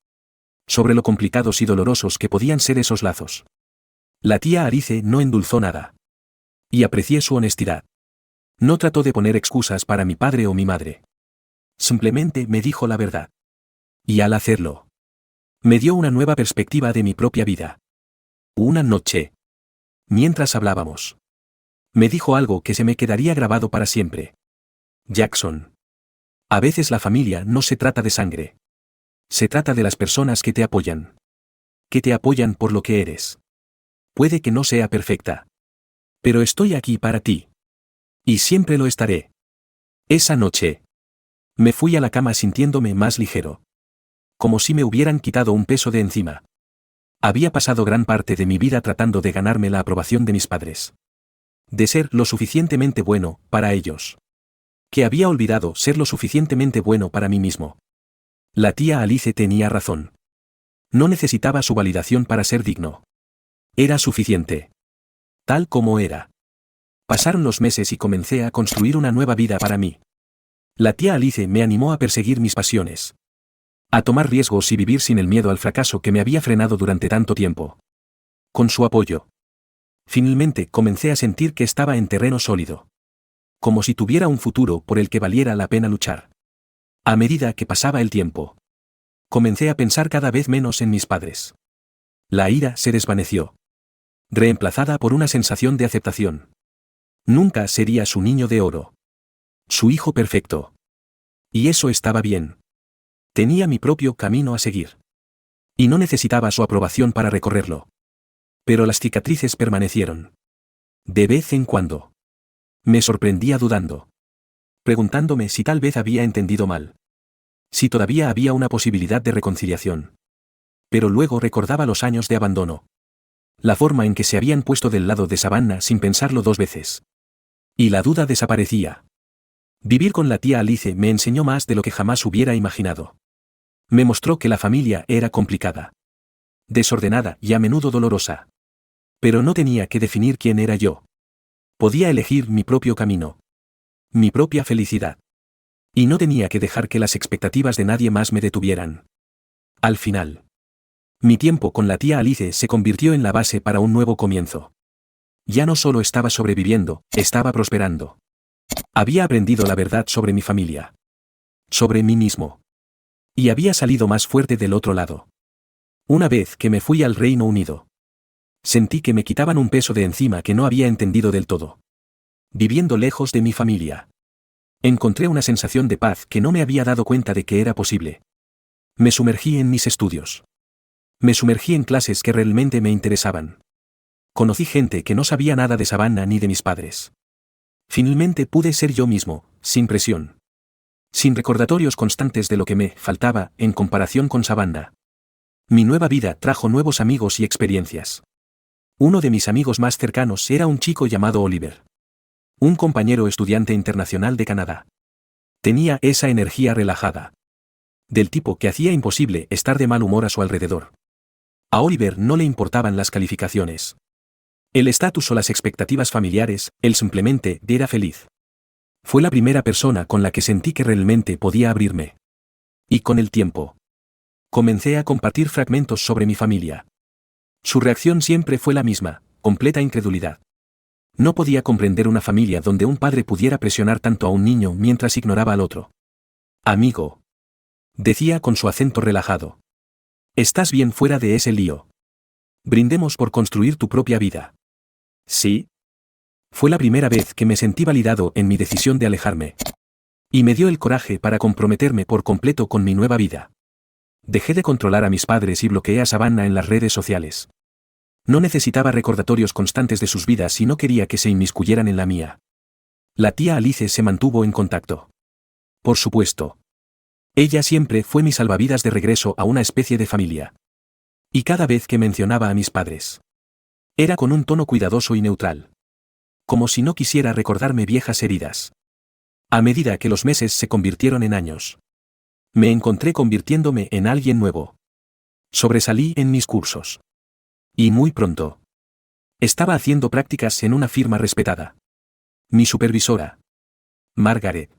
Sobre lo complicados y dolorosos que podían ser esos lazos. La tía Alice no endulzó nada. Y aprecié su honestidad. No trató de poner excusas para mi padre o mi madre. Simplemente me dijo la verdad. Y al hacerlo, me dio una nueva perspectiva de mi propia vida. Una noche, mientras hablábamos, me dijo algo que se me quedaría grabado para siempre. Jackson. A veces la familia no se trata de sangre. Se trata de las personas que te apoyan. Que te apoyan por lo que eres. Puede que no sea perfecta. Pero estoy aquí para ti. Y siempre lo estaré. Esa noche, me fui a la cama sintiéndome más ligero. Como si me hubieran quitado un peso de encima. Había pasado gran parte de mi vida tratando de ganarme la aprobación de mis padres. De ser lo suficientemente bueno para ellos. Que había olvidado ser lo suficientemente bueno para mí mismo. La tía Alice tenía razón. No necesitaba su validación para ser digno. Era suficiente. Tal como era. Pasaron los meses y comencé a construir una nueva vida para mí. La tía Alice me animó a perseguir mis pasiones. A tomar riesgos y vivir sin el miedo al fracaso que me había frenado durante tanto tiempo. Con su apoyo. Finalmente comencé a sentir que estaba en terreno sólido. Como si tuviera un futuro por el que valiera la pena luchar. A medida que pasaba el tiempo, comencé a pensar cada vez menos en mis padres. La ira se desvaneció, reemplazada por una sensación de aceptación. Nunca sería su niño de oro, su hijo perfecto. Y eso estaba bien. Tenía mi propio camino a seguir. Y no necesitaba su aprobación para recorrerlo. Pero las cicatrices permanecieron. De vez en cuando. Me sorprendía dudando. Preguntándome si tal vez había entendido mal. Si todavía había una posibilidad de reconciliación. Pero luego recordaba los años de abandono. La forma en que se habían puesto del lado de Savannah sin pensarlo 2 veces. Y la duda desaparecía. Vivir con la tía Alice me enseñó más de lo que jamás hubiera imaginado. Me mostró que la familia era complicada, desordenada y a menudo dolorosa. Pero no tenía que definir quién era yo. Podía elegir mi propio camino. Mi propia felicidad. Y no tenía que dejar que las expectativas de nadie más me detuvieran. Al final, mi tiempo con la tía Alice se convirtió en la base para un nuevo comienzo. Ya no solo estaba sobreviviendo, estaba prosperando. Había aprendido la verdad sobre mi familia. Sobre mí mismo. Y había salido más fuerte del otro lado. Una vez que me fui al Reino Unido, sentí que me quitaban un peso de encima que no había entendido del todo. Viviendo lejos de mi familia, encontré una sensación de paz que no me había dado cuenta de que era posible. Me sumergí en mis estudios. Me sumergí en clases que realmente me interesaban. Conocí gente que no sabía nada de Savannah ni de mis padres. Finalmente pude ser yo mismo, sin presión. Sin recordatorios constantes de lo que me faltaba en comparación con Savannah. Mi nueva vida trajo nuevos amigos y experiencias. Uno de mis amigos más cercanos era un chico llamado Oliver. Un compañero estudiante internacional de Canadá. Tenía esa energía relajada. Del tipo que hacía imposible estar de mal humor a su alrededor. A Oliver no le importaban las calificaciones. El estatus o las expectativas familiares, él simplemente era feliz. Fue la primera persona con la que sentí que realmente podía abrirme. Y con el tiempo, comencé a compartir fragmentos sobre mi familia. Su reacción siempre fue la misma, completa incredulidad. No podía comprender una familia donde un padre pudiera presionar tanto a un niño mientras ignoraba al otro. Amigo, decía con su acento relajado. Estás bien fuera de ese lío. Brindemos por construir tu propia vida. ¿Sí? Fue la primera vez que me sentí validado en mi decisión de alejarme. Y me dio el coraje para comprometerme por completo con mi nueva vida. Dejé de controlar a mis padres y bloqueé a Savannah en las redes sociales. No necesitaba recordatorios constantes de sus vidas y no quería que se inmiscuyeran en la mía. La tía Alice se mantuvo en contacto. Por supuesto. Ella siempre fue mi salvavidas de regreso a una especie de familia. Y cada vez que mencionaba a mis padres, era con un tono cuidadoso y neutral. Como si no quisiera recordarme viejas heridas. A medida que los meses se convirtieron en años, me encontré convirtiéndome en alguien nuevo. Sobresalí en mis cursos. Y muy pronto, estaba haciendo prácticas en una firma respetada. Mi supervisora, Margaret,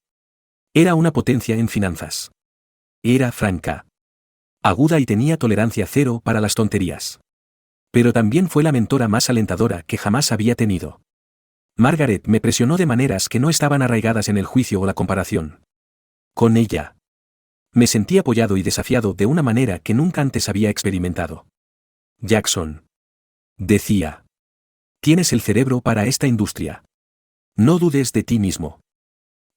era una potencia en finanzas. Era franca, aguda y tenía tolerancia cero para las tonterías. Pero también fue la mentora más alentadora que jamás había tenido. Margaret me presionó de maneras que no estaban arraigadas en el juicio o la comparación. Con ella, me sentí apoyado y desafiado de una manera que nunca antes había experimentado. Jackson, decía, tienes el cerebro para esta industria. No dudes de ti mismo.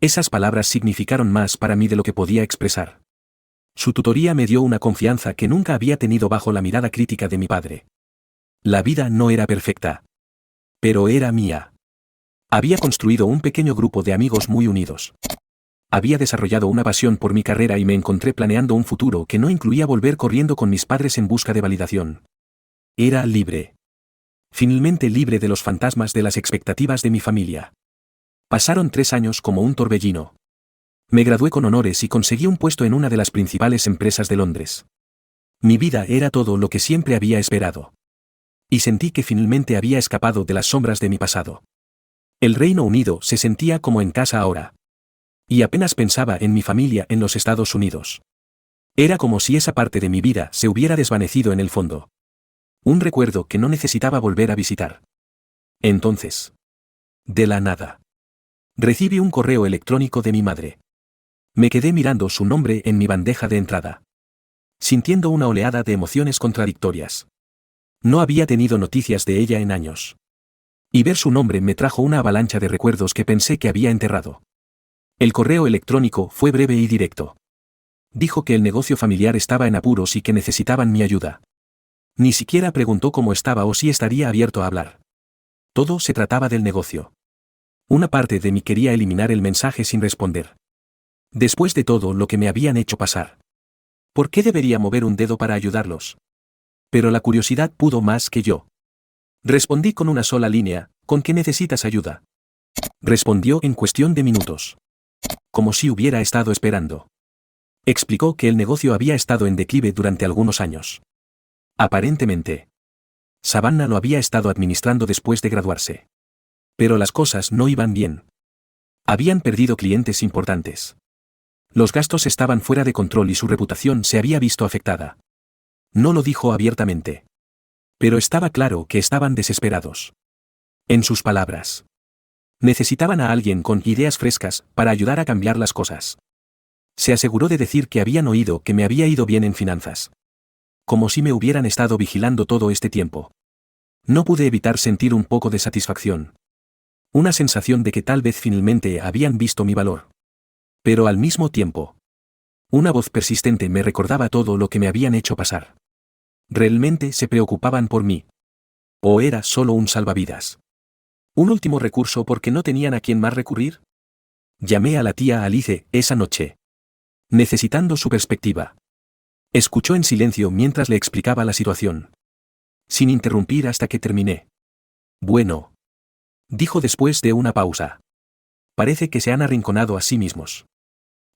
Esas palabras significaron más para mí de lo que podía expresar. Su tutoría me dio una confianza que nunca había tenido bajo la mirada crítica de mi padre. La vida no era perfecta. Pero era mía. Había construido un pequeño grupo de amigos muy unidos. Había desarrollado una pasión por mi carrera y me encontré planeando un futuro que no incluía volver corriendo con mis padres en busca de validación. Era libre. Finalmente libre de los fantasmas de las expectativas de mi familia. Pasaron 3 años como un torbellino. Me gradué con honores y conseguí un puesto en una de las principales empresas de Londres. Mi vida era todo lo que siempre había esperado. Y sentí que finalmente había escapado de las sombras de mi pasado. El Reino Unido se sentía como en casa ahora. Y apenas pensaba en mi familia en los Estados Unidos. Era como si esa parte de mi vida se hubiera desvanecido en el fondo. Un recuerdo que no necesitaba volver a visitar. Entonces, de la nada, recibí un correo electrónico de mi madre. Me quedé mirando su nombre en mi bandeja de entrada, sintiendo una oleada de emociones contradictorias. No había tenido noticias de ella en años. Y ver su nombre me trajo una avalancha de recuerdos que pensé que había enterrado. El correo electrónico fue breve y directo. Dijo que el negocio familiar estaba en apuros y que necesitaban mi ayuda. Ni siquiera preguntó cómo estaba o si estaría abierto a hablar. Todo se trataba del negocio. Una parte de mí quería eliminar el mensaje sin responder. Después de todo lo que me habían hecho pasar, ¿por qué debería mover un dedo para ayudarlos? Pero la curiosidad pudo más que yo. Respondí con una sola línea: ¿con qué necesitas ayuda? Respondió en cuestión de minutos. Como si hubiera estado esperando. Explicó que el negocio había estado en declive durante algunos años. Aparentemente, Savannah lo había estado administrando después de graduarse. Pero las cosas no iban bien. Habían perdido clientes importantes. Los gastos estaban fuera de control y su reputación se había visto afectada. No lo dijo abiertamente. Pero estaba claro que estaban desesperados. En sus palabras, necesitaban a alguien con ideas frescas para ayudar a cambiar las cosas. Se aseguró de decir que habían oído que me había ido bien en finanzas. Como si me hubieran estado vigilando todo este tiempo. No pude evitar sentir un poco de satisfacción. Una sensación de que tal vez finalmente habían visto mi valor. Pero al mismo tiempo, una voz persistente me recordaba todo lo que me habían hecho pasar. ¿Realmente se preocupaban por mí? ¿O era solo un salvavidas? ¿Un último recurso porque no tenían a quién más recurrir? Llamé a la tía Alice esa noche, necesitando su perspectiva. Escuchó en silencio mientras le explicaba la situación, sin interrumpir hasta que terminé. Bueno, dijo después de una pausa. Parece que se han arrinconado a sí mismos.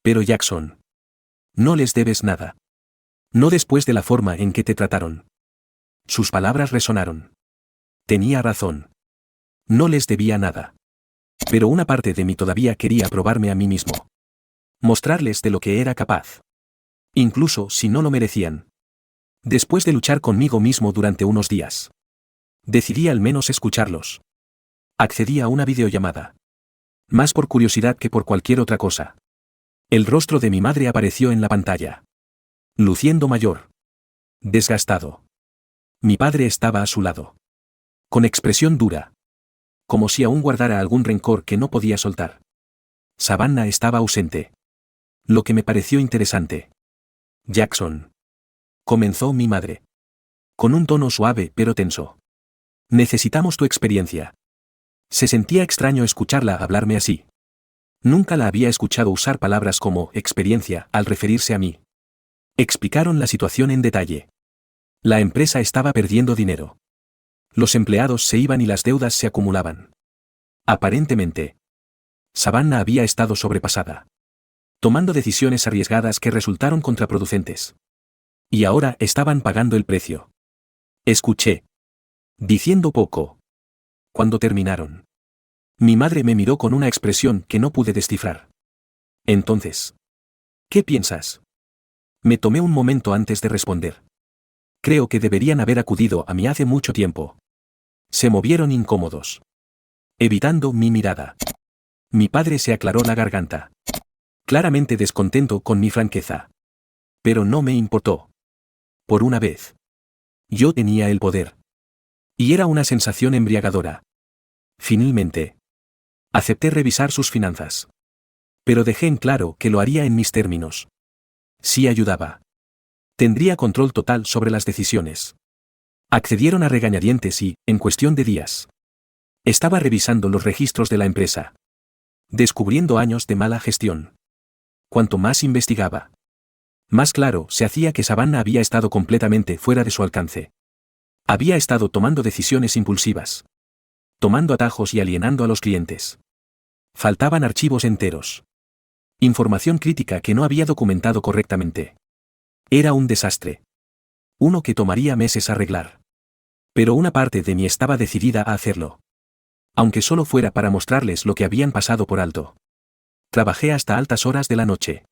Pero Jackson, no les debes nada. No después de la forma en que te trataron. Sus palabras resonaron. Tenía razón. No les debía nada. Pero una parte de mí todavía quería probarme a mí mismo. Mostrarles de lo que era capaz. Incluso si no lo merecían. Después de luchar conmigo mismo durante unos días, decidí al menos escucharlos. Accedí a una videollamada. Más por curiosidad que por cualquier otra cosa. El rostro de mi madre apareció en la pantalla. Luciendo mayor. Desgastado. Mi padre estaba a su lado. Con expresión dura. Como si aún guardara algún rencor que no podía soltar. Savannah estaba ausente. Lo que me pareció interesante. Jackson. Comenzó mi madre. Con un tono suave pero tenso. Necesitamos tu experiencia. Se sentía extraño escucharla hablarme así. Nunca la había escuchado usar palabras como experiencia al referirse a mí. Explicaron la situación en detalle. La empresa estaba perdiendo dinero. Los empleados se iban y las deudas se acumulaban. Aparentemente, Savannah había estado sobrepasada, tomando decisiones arriesgadas que resultaron contraproducentes. Y ahora estaban pagando el precio. Escuché. Diciendo poco. Cuando terminaron, mi madre me miró con una expresión que no pude descifrar. Entonces, ¿qué piensas? Me tomé un momento antes de responder. Creo que deberían haber acudido a mí hace mucho tiempo. Se movieron incómodos, evitando mi mirada. Mi padre se aclaró la garganta, claramente descontento con mi franqueza. Pero no me importó. Por una vez, yo tenía el poder. Y era una sensación embriagadora. Finalmente, acepté revisar sus finanzas. Pero dejé en claro que lo haría en mis términos. Si ayudaba, tendría control total sobre las decisiones. Accedieron a regañadientes y, en cuestión de días, estaba revisando los registros de la empresa, descubriendo años de mala gestión. Cuanto más investigaba, más claro se hacía que Savannah había estado completamente fuera de su alcance. Había estado tomando decisiones impulsivas, tomando atajos y alienando a los clientes. Faltaban archivos enteros. Información crítica que no había documentado correctamente. Era un desastre. Uno que tomaría meses arreglar. Pero una parte de mí estaba decidida a hacerlo. Aunque solo fuera para mostrarles lo que habían pasado por alto. Trabajé hasta altas horas de la noche,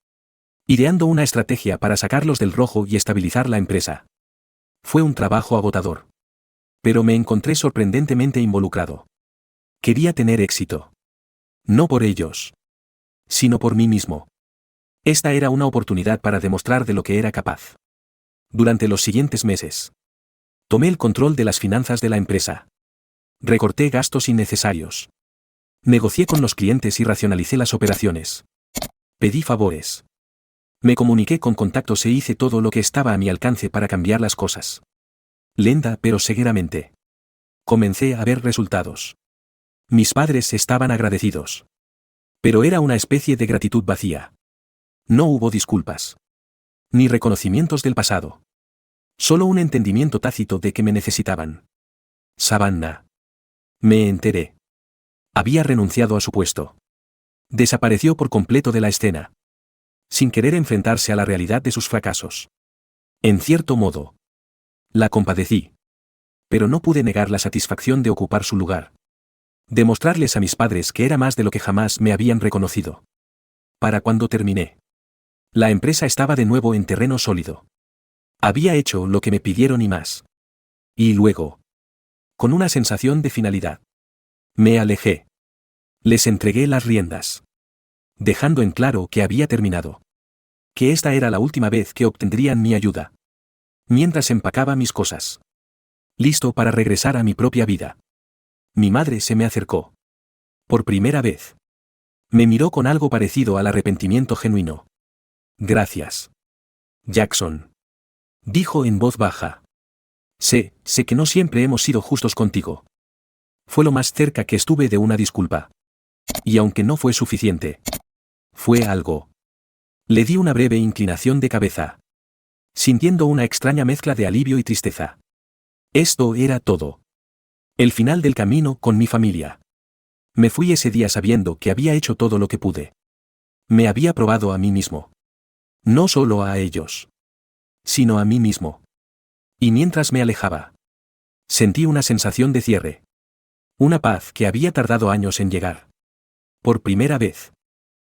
ideando una estrategia para sacarlos del rojo y estabilizar la empresa. Fue un trabajo agotador. Pero me encontré sorprendentemente involucrado. Quería tener éxito. No por ellos, sino por mí mismo. Esta era una oportunidad para demostrar de lo que era capaz. Durante los siguientes meses, tomé el control de las finanzas de la empresa. Recorté gastos innecesarios. Negocié con los clientes y racionalicé las operaciones. Pedí favores. Me comuniqué con contactos e hice todo lo que estaba a mi alcance para cambiar las cosas. Lenta pero seguidamente. Comencé a ver resultados. Mis padres estaban agradecidos. Pero era una especie de gratitud vacía. No hubo disculpas. Ni reconocimientos del pasado. Solo un entendimiento tácito de que me necesitaban. Savannah. Me enteré. Había renunciado a su puesto. Desapareció por completo de la escena. Sin querer enfrentarse a la realidad de sus fracasos. En cierto modo. La compadecí. Pero no pude negar la satisfacción de ocupar su lugar. Demostrarles a mis padres que era más de lo que jamás me habían reconocido. Para cuando terminé. La empresa estaba de nuevo en terreno sólido. Había hecho lo que me pidieron y más. Y luego. Con una sensación de finalidad. Me alejé. Les entregué las riendas. Dejando en claro que había terminado. Que esta era la última vez que obtendrían mi ayuda. Mientras empacaba mis cosas. Listo para regresar a mi propia vida. Mi madre se me acercó. Por primera vez. Me miró con algo parecido al arrepentimiento genuino. Gracias. Jackson. Dijo en voz baja. Sé que no siempre hemos sido justos contigo. Fue lo más cerca que estuve de una disculpa. Y aunque no fue suficiente. Fue algo. Le di una breve inclinación de cabeza. Sintiendo una extraña mezcla de alivio y tristeza. Esto era todo. El final del camino con mi familia. Me fui ese día sabiendo que había hecho todo lo que pude. Me había probado a mí mismo. No solo a ellos. Sino a mí mismo. Y mientras me alejaba. Sentí una sensación de cierre. Una paz que había tardado años en llegar. Por primera vez.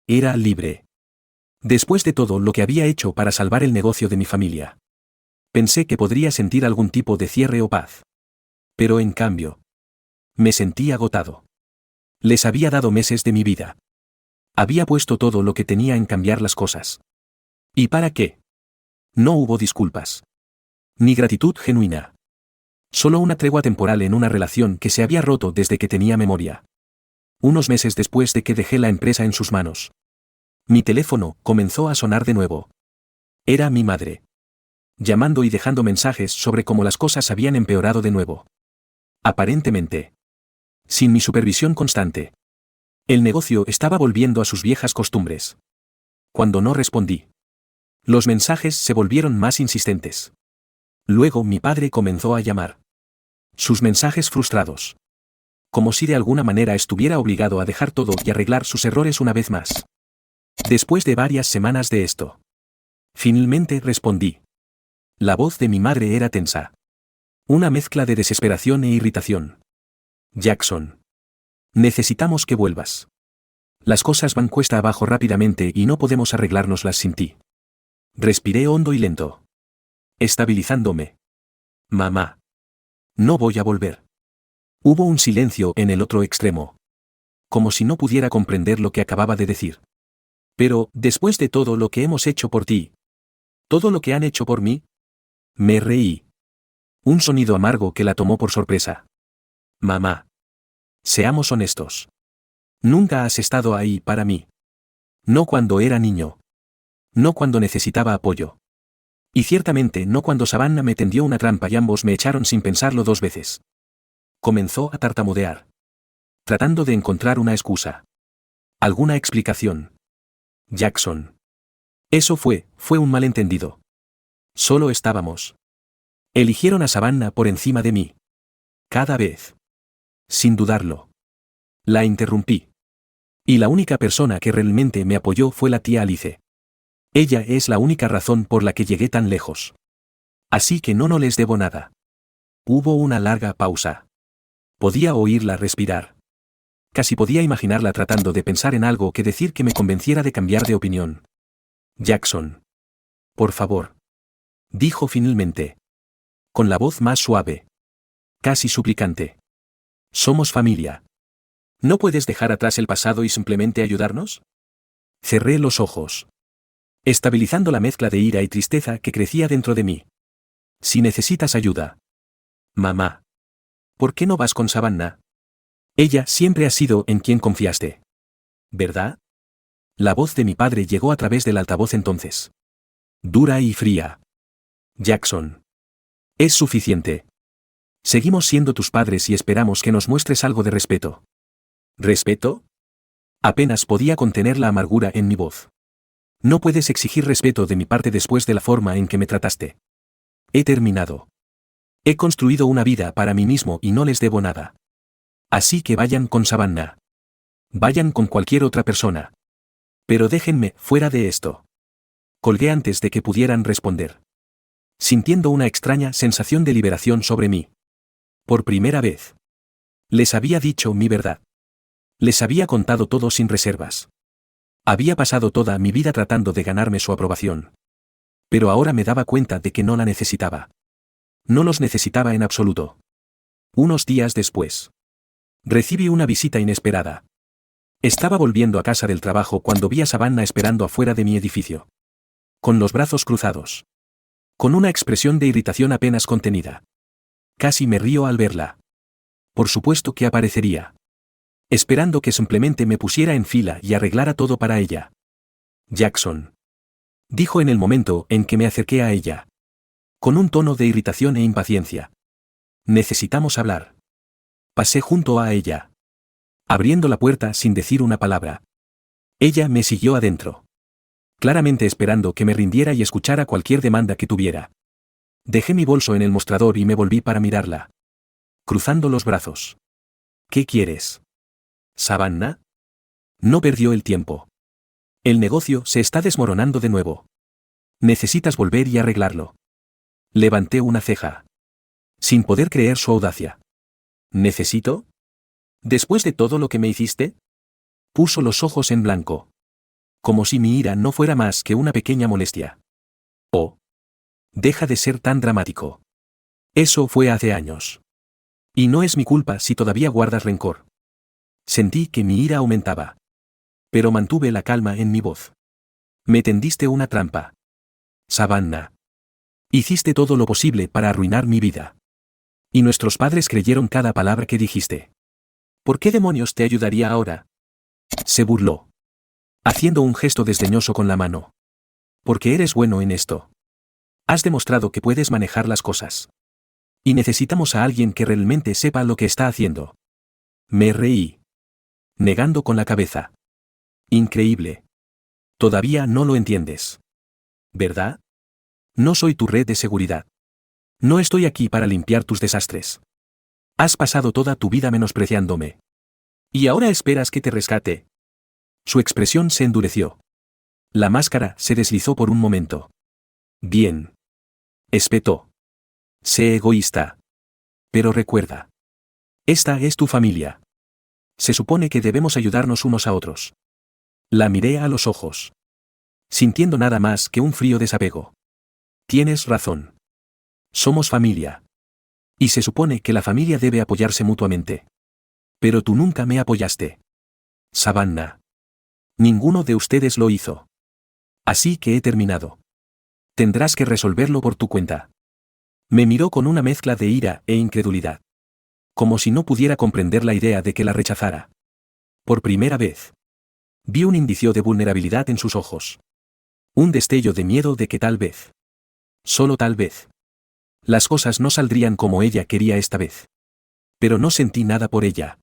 Era libre. Después de todo lo que había hecho para salvar el negocio de mi familia. Pensé que podría sentir algún tipo de cierre o paz. Pero en cambio. Me sentí agotado. Les había dado meses de mi vida. Había puesto todo lo que tenía en cambiar las cosas. ¿Y para qué? No hubo disculpas. Ni gratitud genuina. Solo una tregua temporal en una relación que se había roto desde que tenía memoria. Unos meses después de que dejé la empresa en sus manos. Mi teléfono comenzó a sonar de nuevo. Era mi madre. Llamando y dejando mensajes sobre cómo las cosas habían empeorado de nuevo. Aparentemente. Sin mi supervisión constante. El negocio estaba volviendo a sus viejas costumbres. Cuando no respondí. Los mensajes se volvieron más insistentes. Luego mi padre comenzó a llamar. Sus mensajes frustrados. Como si de alguna manera estuviera obligado a dejar todo y arreglar sus errores una vez más. Después de varias semanas de esto. Finalmente respondí. La voz de mi madre era tensa. Una mezcla de desesperación e irritación. Jackson. Necesitamos que vuelvas. Las cosas van cuesta abajo rápidamente y no podemos arreglárnoslas sin ti. Respiré hondo y lento. Estabilizándome. Mamá. No voy a volver. Hubo un silencio en el otro extremo. Como si no pudiera comprender lo que acababa de decir. Pero, después de todo lo que hemos hecho por ti. ¿Todo lo que han hecho por mí? Me reí. Un sonido amargo que la tomó por sorpresa. Mamá. Seamos honestos. Nunca has estado ahí para mí. No cuando era niño. No cuando necesitaba apoyo. Y ciertamente no cuando Savannah me tendió una trampa y ambos me echaron sin pensarlo 2 veces. Comenzó a tartamudear. Tratando de encontrar una excusa. Alguna explicación. Jackson. Eso fue un malentendido. Solo estábamos. Eligieron a Savannah por encima de mí. Cada vez. Sin dudarlo. La interrumpí. Y la única persona que realmente me apoyó fue la tía Alice. Ella es la única razón por la que llegué tan lejos. Así que no les debo nada. Hubo una larga pausa. Podía oírla respirar. Casi podía imaginarla tratando de pensar en algo que decir que me convenciera de cambiar de opinión. Jackson. Por favor. Dijo finalmente. Con la voz más suave. Casi suplicante. Somos familia. ¿No puedes dejar atrás el pasado y simplemente ayudarnos? Cerré los ojos. estabilizando la mezcla de ira y tristeza que crecía dentro de mí. Si necesitas ayuda. Mamá. ¿Por qué no vas con Savannah? Ella siempre ha sido en quien confiaste. ¿Verdad? La voz de mi padre llegó a través del altavoz entonces. Dura y fría. Jackson. Es suficiente. Seguimos siendo tus padres y esperamos que nos muestres algo de respeto. ¿Respeto? Apenas podía contener la amargura en mi voz. No puedes exigir respeto de mi parte después de la forma en que me trataste. He terminado. He construido una vida para mí mismo y no les debo nada. Así que vayan con Savannah. Vayan con cualquier otra persona. Pero déjenme fuera de esto. Colgué antes de que pudieran responder. Sintiendo una extraña sensación de liberación sobre mí. Por primera vez. Les había dicho mi verdad. Les había contado todo sin reservas. Había pasado toda mi vida tratando de ganarme su aprobación. Pero ahora me daba cuenta de que no la necesitaba. No los necesitaba en absoluto. Unos días después. Recibí una visita inesperada. Estaba volviendo a casa del trabajo cuando vi a Savannah esperando afuera de mi edificio. Con los brazos cruzados. Con una expresión de irritación apenas contenida. Casi me río al verla. Por supuesto que aparecería. Esperando que simplemente me pusiera en fila y arreglara todo para ella. Jackson. Dijo en el momento en que me acerqué a ella. Con un tono de irritación e impaciencia. Necesitamos hablar. Pasé junto a ella. Abriendo la puerta sin decir una palabra. Ella me siguió adentro. Claramente esperando que me rindiera y escuchara cualquier demanda que tuviera. Dejé mi bolso en el mostrador y me volví para mirarla. Cruzando los brazos. ¿Qué quieres? ¿Savannah? No perdió el tiempo. El negocio se está desmoronando de nuevo. Necesitas volver y arreglarlo. Levanté una ceja. Sin poder creer su audacia. ¿Necesito? ¿Después de todo lo que me hiciste? Puso los ojos en blanco. Como si mi ira no fuera más que una pequeña molestia. Oh. Deja de ser tan dramático. Eso fue hace años. Y no es mi culpa si todavía guardas rencor. Sentí que mi ira aumentaba. Pero mantuve la calma en mi voz. Me tendiste una trampa. Savannah. Hiciste todo lo posible para arruinar mi vida. Y nuestros padres creyeron cada palabra que dijiste. ¿Por qué demonios te ayudaría ahora? Se burló. Haciendo un gesto desdeñoso con la mano. Porque eres bueno en esto. Has demostrado que puedes manejar las cosas. Y necesitamos a alguien que realmente sepa lo que está haciendo. Me reí. Negando con la cabeza. Increíble. Todavía no lo entiendes. ¿Verdad? No soy tu red de seguridad. No estoy aquí para limpiar tus desastres. Has pasado toda tu vida menospreciándome. ¿Y ahora esperas que te rescate? Su expresión se endureció. La máscara se deslizó por un momento. Bien. Espetó. Sé egoísta. Pero recuerda. Esta es tu familia. Se supone que debemos ayudarnos unos a otros. La miré a los ojos. Sintiendo nada más que un frío desapego. Tienes razón. Somos familia. Y se supone que la familia debe apoyarse mutuamente. Pero tú nunca me apoyaste. Savannah. Ninguno de ustedes lo hizo. Así que he terminado. Tendrás que resolverlo por tu cuenta. Me miró con una mezcla de ira e incredulidad. Como si no pudiera comprender la idea de que la rechazara. Por primera vez. Vi un indicio de vulnerabilidad en sus ojos. Un destello de miedo de que tal vez. Solo tal vez. Las cosas no saldrían como ella quería esta vez. Pero no sentí nada por ella.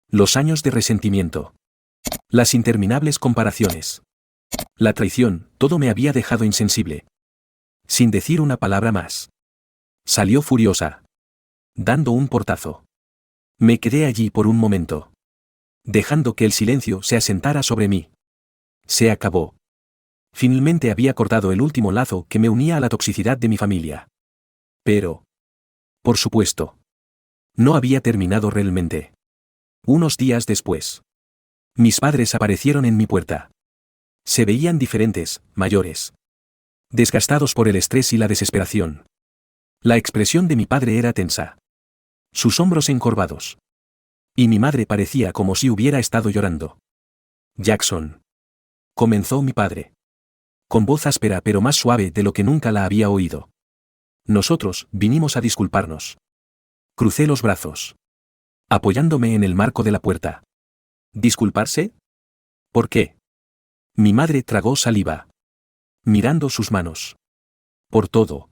Los años de resentimiento. Las interminables comparaciones. La traición, todo me había dejado insensible. Sin decir una palabra más. Salió furiosa. Dando un portazo. Me quedé allí por un momento. Dejando que el silencio se asentara sobre mí. Se acabó. Finalmente había cortado el último lazo que me unía a la toxicidad de mi familia. Pero. Por supuesto. No había terminado realmente. Unos días después. Mis padres aparecieron en mi puerta. Se veían diferentes, mayores. Desgastados por el estrés y la desesperación. La expresión de mi padre era tensa. Sus hombros encorvados. Y mi madre parecía como si hubiera estado llorando. Jackson. Comenzó mi padre. Con voz áspera pero más suave de lo que nunca la había oído. Nosotros vinimos a disculparnos. Crucé los brazos, apoyándome en el marco de la puerta. ¿Disculparse? ¿Por qué? Mi madre tragó saliva, mirando sus manos. Por todo.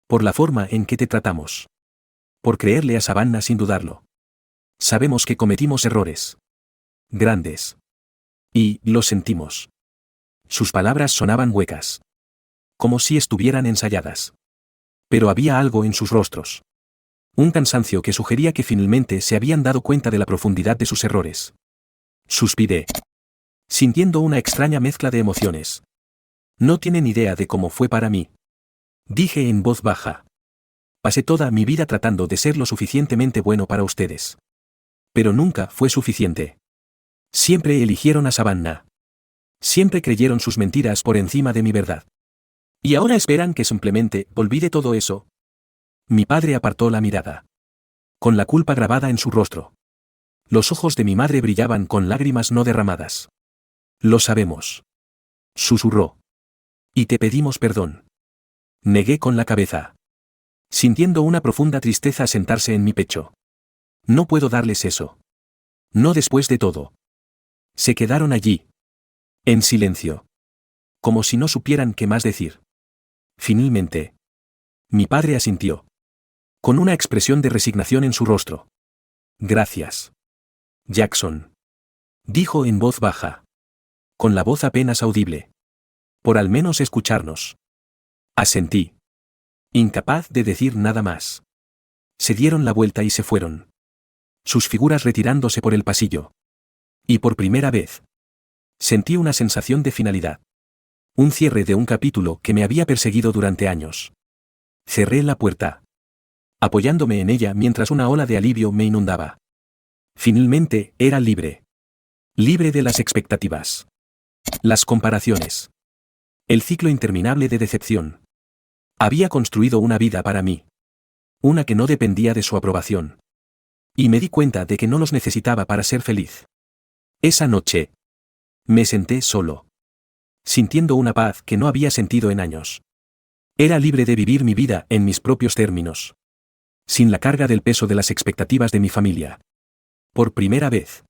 Por la forma en que te tratamos. Por creerle a Savannah sin dudarlo. Sabemos que cometimos errores. Grandes. Y lo sentimos. Sus palabras sonaban huecas. Como si estuvieran ensayadas. Pero había algo en sus rostros. Un cansancio que sugería que finalmente se habían dado cuenta de la profundidad de sus errores. Suspiré, sintiendo una extraña mezcla de emociones. No tienen idea de cómo fue para mí. Dije en voz baja. Pasé toda mi vida tratando de ser lo suficientemente bueno para ustedes. Pero nunca fue suficiente. Siempre eligieron a Savannah. Siempre creyeron sus mentiras por encima de mi verdad. ¿Y ahora esperan que simplemente olvide todo eso? Mi padre apartó la mirada. Con la culpa grabada en su rostro. Los ojos de mi madre brillaban con lágrimas no derramadas. Lo sabemos. Susurró. Y te pedimos perdón. Negué con la cabeza. Sintiendo una profunda tristeza sentarse en mi pecho. No puedo darles eso. No después de todo. Se quedaron allí. En silencio. Como si no supieran qué más decir. Finalmente. Mi padre asintió. Con una expresión de resignación en su rostro. Gracias. Jackson. Dijo en voz baja. Con la voz apenas audible. Por al menos escucharnos. Asentí. Incapaz de decir nada más. Se dieron la vuelta y se fueron. Sus figuras retirándose por el pasillo. Y por primera vez. Sentí una sensación de finalidad. Un cierre de un capítulo que me había perseguido durante años. Cerré la puerta. Apoyándome en ella mientras una ola de alivio me inundaba. Finalmente, era libre. Libre de las expectativas. Las comparaciones. El ciclo interminable de decepción. Había construido una vida para mí. Una que no dependía de su aprobación. Y me di cuenta de que no los necesitaba para ser feliz. Esa noche. Me senté solo. Sintiendo una paz que no había sentido en años. Era libre de vivir mi vida en mis propios términos. Sin la carga del peso de las expectativas de mi familia. Por primera vez.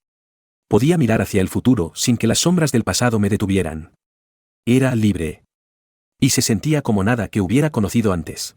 Podía mirar hacia el futuro sin que las sombras del pasado me detuvieran. Era libre. Y se sentía como nada que hubiera conocido antes.